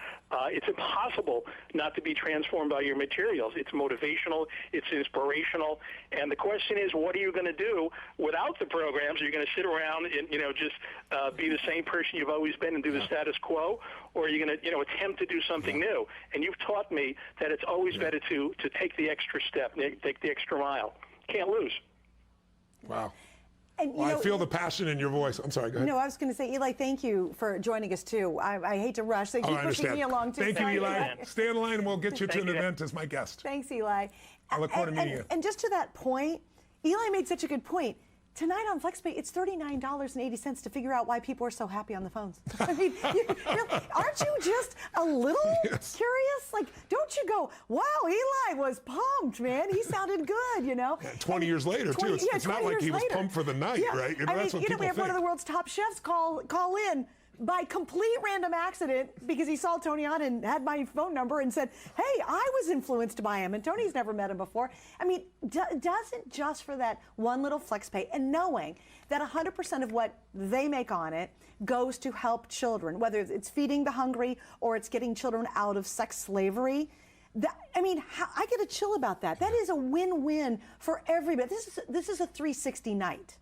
It's impossible not to be transformed by your materials. It's motivational, it's inspirational, and the question is, what are you going to do without the programs? Are you going to sit around and just be the same person you've always been and do the status quo, or are you going to attempt to do something new? And you've taught me that it's always better to take the extra step, take the extra mile. Can't lose. Wow. And, I feel the passion in your voice. I'm sorry, go ahead. No, I was going to say, Eli, thank you for joining us, too. I hate to rush. They keep pushing me along, too. Thank you, Eli. Stay in line, and we'll get you to an event as my guest. Thanks, Eli. I look forward to meeting you. And just to that point, Eli made such a good point. Tonight on FlexPay, it's $39.80 to figure out why people are so happy on the phones. I mean, aren't you just a little curious? Like, don't you go, wow, Eli was pumped, man. He sounded good, Yeah, 20 years later, too. It's not like he was pumped for the night, right? That's what people we have think. one of the world's top chefs call in by complete random accident because he saw Tony on and had my phone number and said, hey, I was influenced by him, and Tony's never met him before. I mean, doesn't just for that one little FlexPay and knowing that 100% of what they make on it goes to help children, whether it's feeding the hungry or it's getting children out of sex slavery. I get a chill about that. That is a win-win for everybody. This is a 360 night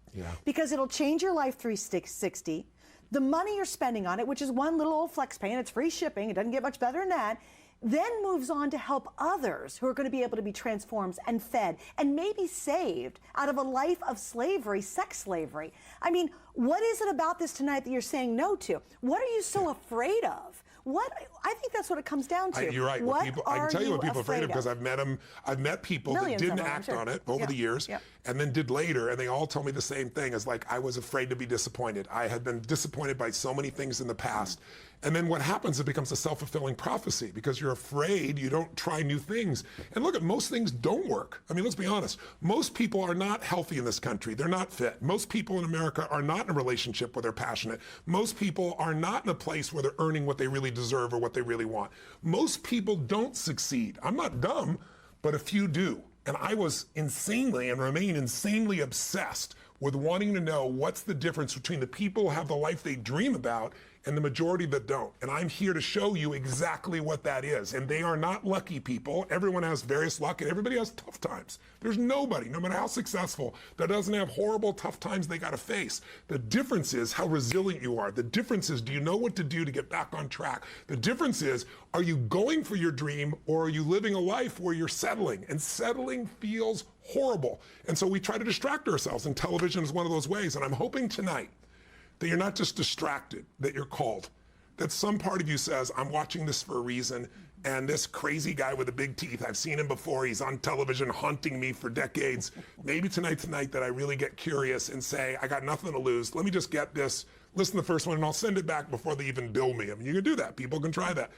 because it'll change your life 360. The money you're spending on it, which is one little old FlexPay, and it's free shipping, it doesn't get much better than that, then moves on to help others who are going to be able to be transformed and fed and maybe saved out of a life of slavery, sex slavery. I mean, what is it about this tonight that you're saying no to? What are you so afraid of? I think that's what it comes down to. You're right. I can tell you what people are afraid of because I've met them. I've met people that didn't act on it over the years and then did later, and they all tell me the same thing as like, I was afraid to be disappointed. I had been disappointed by so many things in the past. And then what happens, it becomes a self-fulfilling prophecy because you're afraid, you don't try new things. And look, most things don't work. I mean, let's be honest. Most people are not healthy in this country. They're not fit. Most people in America are not in a relationship where they're passionate. Most people are not in a place where they're earning what they really deserve or what they really want. Most people don't succeed. I'm not dumb, but a few do. And I was insanely and remain insanely obsessed with wanting to know what's the difference between the people who have the life they dream about and the majority that don't. And I'm here to show you exactly what that is. And they are not lucky people. Everyone has various luck and everybody has tough times. There's nobody, no matter how successful, that doesn't have horrible, tough times they gotta face. The difference is how resilient you are. The difference is, do you know what to do to get back on track? The difference is, are you going for your dream or are you living a life where you're settling? And settling feels horrible. And so we try to distract ourselves, and television is one of those ways. And I'm hoping tonight that you're not just distracted, that you're called. That some part of you says, I'm watching this for a reason, and this crazy guy with the big teeth, I've seen him before, he's on television haunting me for decades. Maybe tonight's the night that I really get curious and say, I got nothing to lose. Let me just get this, listen to the first one, and I'll send it back before they even bill me. I mean, you can do that. People can try that.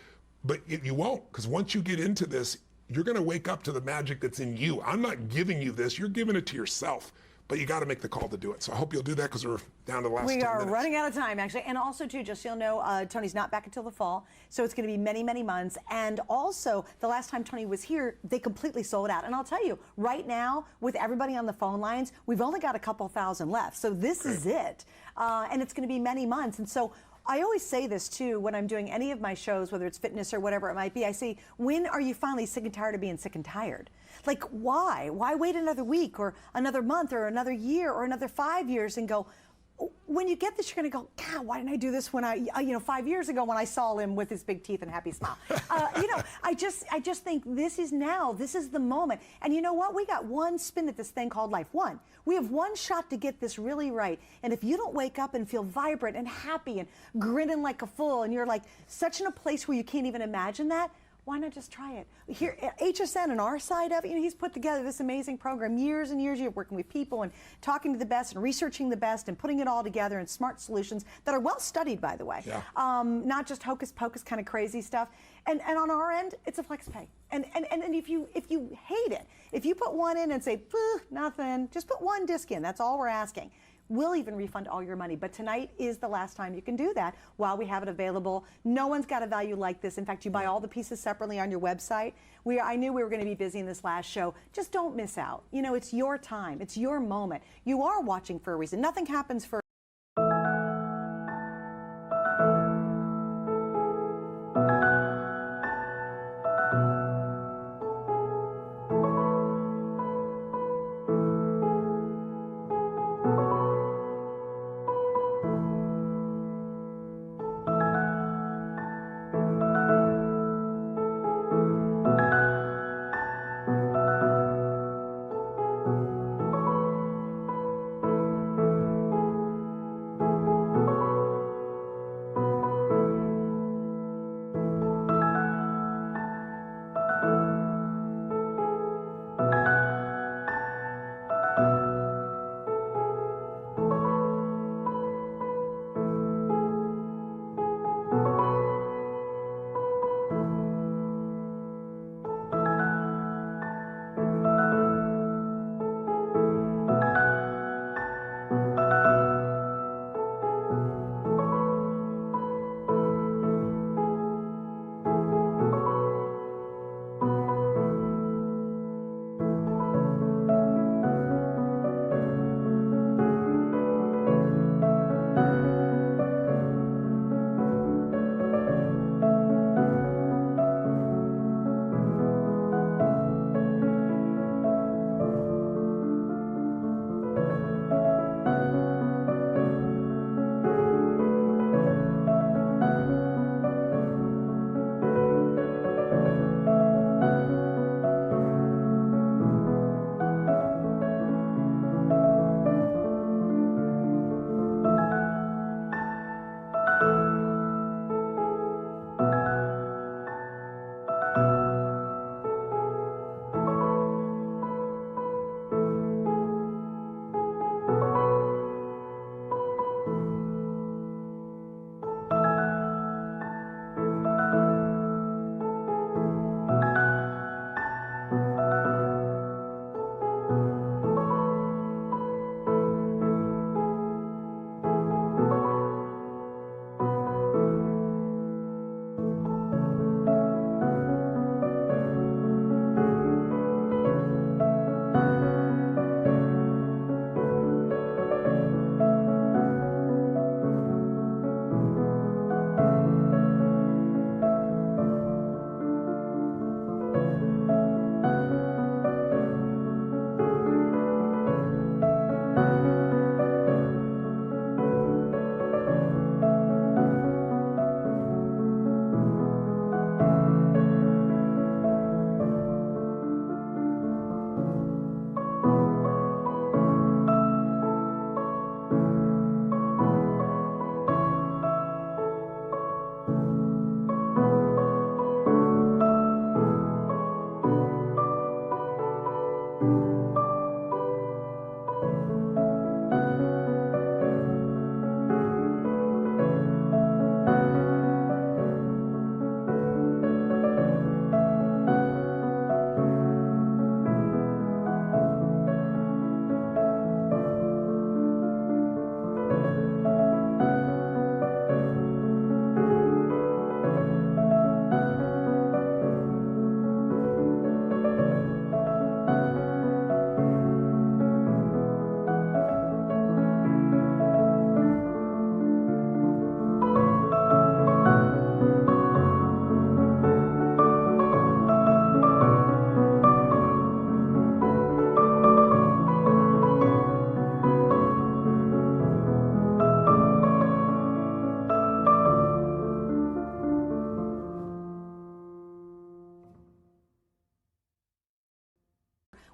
But you won't, because once you get into this, you're going to wake up to the magic that's in you. I'm not giving you this. You're giving it to yourself. But you got to make the call to do it. So I hope you'll do that because we're down to the last 10 minutes. We are running out of time, actually. And also, too, just so you'll know, Tony's not back until the fall. So it's going to be many, many months. And also, the last time Tony was here, they completely sold out. And I'll tell you, right now, with everybody on the phone lines, we've only got a couple thousand left. So this is it. And it's going to be many months. And so I always say this, too, when I'm doing any of my shows, whether it's fitness or whatever it might be. I say, when are you finally sick and tired of being sick and tired? Like, why? Why wait another week or another month or another year or another 5 years and go, when you get this, you're going to go, God, why didn't I do this when I, 5 years ago when I saw him with his big teeth and happy smile? I just think this is now. This is the moment. And you know what? We got one spin at this thing called life. One. We have one shot to get this really right. And if you don't wake up and feel vibrant and happy and grinning like a fool, and you're like such in a place where you can't even imagine that, why not just try it? Here at HSN and our side of it, he's put together this amazing program, years and years, you're working with people and talking to the best and researching the best and putting it all together in smart solutions that are well studied, by the way. Yeah. Not just hocus pocus kind of crazy stuff. And on our end, it's a flex pay. And if you hate it, if you put one in and say, nothing, just put one disc in, that's all we're asking. We'll even refund all your money. But tonight is the last time you can do that while we have it available. No one's got a value like this. In fact, you buy all the pieces separately on your website. I knew we were going to be busy in this last show. Just don't miss out. It's your time. It's your moment. You are watching for a reason. Nothing happens for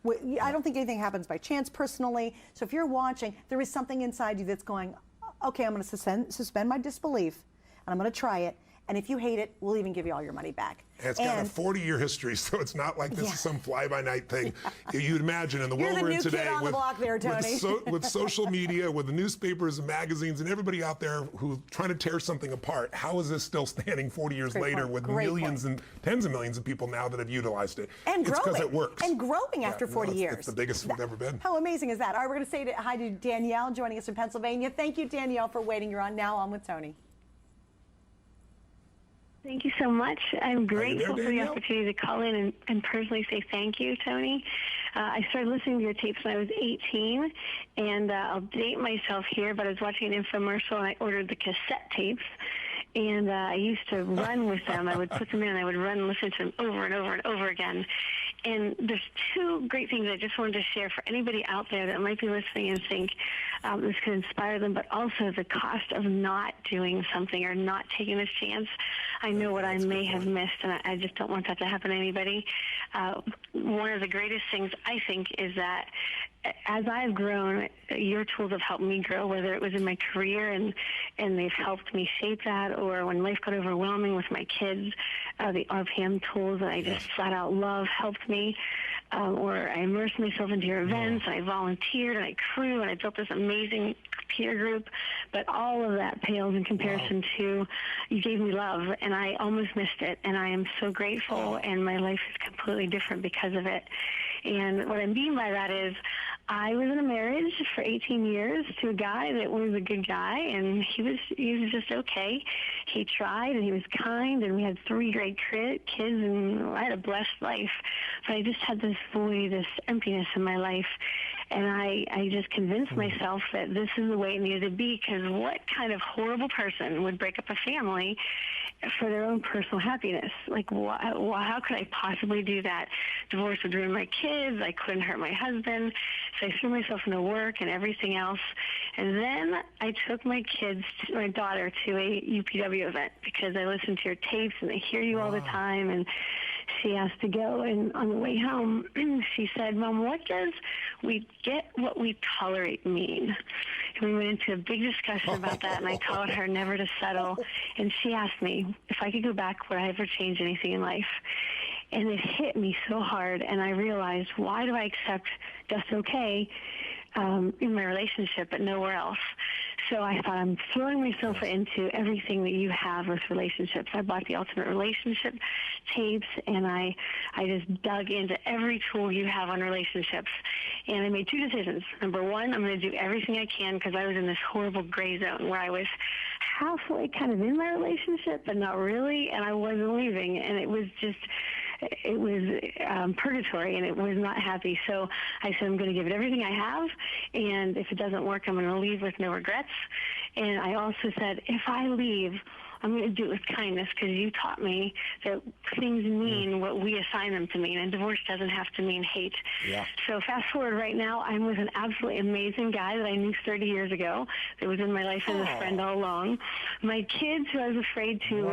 I don't think anything happens by chance personally. So if you're watching, there is something inside you that's going, okay, I'm going to suspend my disbelief, and I'm going to try it. And if you hate it, we'll even give you all your money back. And it's got a 40-year history, so it's not like this is some fly-by-night thing. You'd imagine in the world we're in today, on the block there, Tony. with social media, with the newspapers and magazines and everybody out there who's trying to tear something apart, how is this still standing 40 years later with millions and tens of millions of people now that have utilized it? And it's growing. because it works. And growing after 40 years. It's the biggest we've ever been. How amazing is that? All right, we're going to say hi to Danielle joining us in Pennsylvania. Thank you, Danielle, for waiting. You're on Now On with Tony. Thank you so much. I'm grateful for the opportunity to call in and personally say thank you, Tony. I started listening to your tapes when I was 18, and I'll date myself here, but I was watching an infomercial and I ordered the cassette tapes. And I used to run with them. I would put them in and I would run and listen to them over and over and over again. And there's two great things I just wanted to share for anybody out there that might be listening and think this could inspire them, but also the cost of not doing something or not taking this chance. I know what I may have missed, and I just don't want that to happen to anybody. One of the greatest things, I think, is that as I've grown, your tools have helped me grow, whether it was in my career and they've helped me shape that, or when life got overwhelming with my kids, the RPM tools that I just flat out love helped me. Or I immersed myself into your events, and I volunteered, and I crew, and I built this amazing peer group. But all of that pales in comparison to you gave me love, and I almost missed it. And I am so grateful, and my life is completely different because of it. And what I mean by that is I was in a marriage for 18 years to a guy that was a good guy, and he was just okay. He tried, and he was kind, and we had 3 great kids, and I had a blessed life. But I just had this void, this emptiness in my life. And I just convinced myself that this is the way it needed to be, because what kind of horrible person would break up a family for their own personal happiness? Like, how could I possibly do that? Divorce would ruin my kids. I couldn't hurt my husband. So I threw myself into work and everything else. And then I took my daughter to a UPW event because I listened to your tapes and I hear you all the time. And she asked to go, and on the way home, she said, "Mom, what does we get what we tolerate mean?" And we went into a big discussion about that, and I taught her never to settle. And she asked me if I could go back, would I ever change anything in life? And it hit me so hard, and I realized, why do I accept just okay in my relationship but nowhere else? So I thought, I'm throwing myself into everything that you have with relationships. I bought the Ultimate Relationship tapes, and I just dug into every tool you have on relationships. And I made 2 decisions. Number 1, I'm going to do everything I can, because I was in this horrible gray zone where I was halfway kind of in my relationship, but not really, and I wasn't leaving. And it was purgatory, and it was not happy. So I said, I'm going to give it everything I have, and if it doesn't work, I'm going to leave with no regrets. And I also said, if I leave, I'm going to do it with kindness, because you taught me that things mean what we assign them to mean, and divorce doesn't have to mean hate. Yeah. So fast forward right now, I'm with an absolutely amazing guy that I knew 30 years ago that was in my life as a friend all along. My kids, who I was afraid to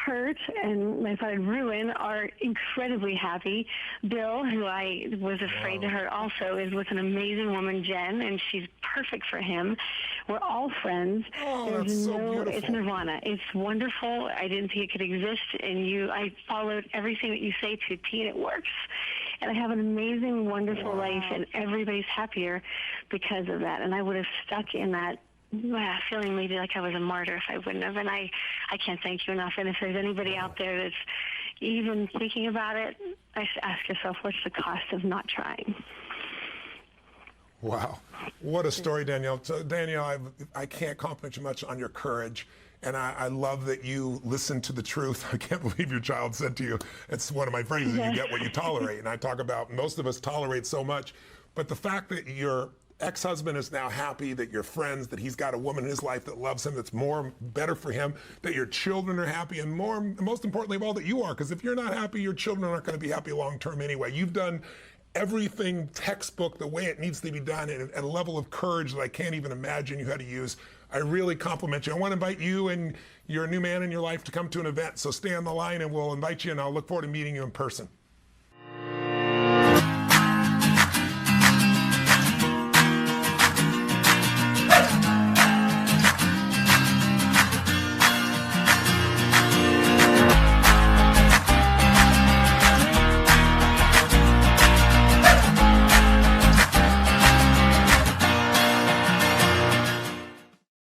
hurt and I thought I'd ruin, are incredibly happy. Bill, who I was afraid to hurt also, is with an amazing woman, Jen, and she's perfect for him. We're all friends. That's so beautiful. It's nirvana. It's wonderful. I didn't think it could exist, and I followed everything that you say to a T, and it works. And I have an amazing, wonderful life, and everybody's happier because of that. And I would have stuck in that feeling maybe like I was a martyr if I wouldn't have. And I can't thank you enough. And if there's anybody out there that's even thinking about it, I should ask yourself, what's the cost of not trying? Wow. What a story, Danielle. So, Danielle, I can't compliment you much on your courage. And I love that you listen to the truth. I can't believe your child said to you, it's one of my phrases, you get what you tolerate. And I talk about most of us tolerate so much. But the fact that your ex-husband is now happy, that you're friends, that he's got a woman in his life that loves him, that's better for him, that your children are happy, and most importantly of all, that you are. Because if you're not happy, your children aren't going to be happy long term anyway. You've done everything textbook the way it needs to be done at a level of courage that I can't even imagine you had to use. I really compliment you. I want to invite you and your new man in your life to come to an event. So stay on the line and we'll invite you, and I'll look forward to meeting you in person.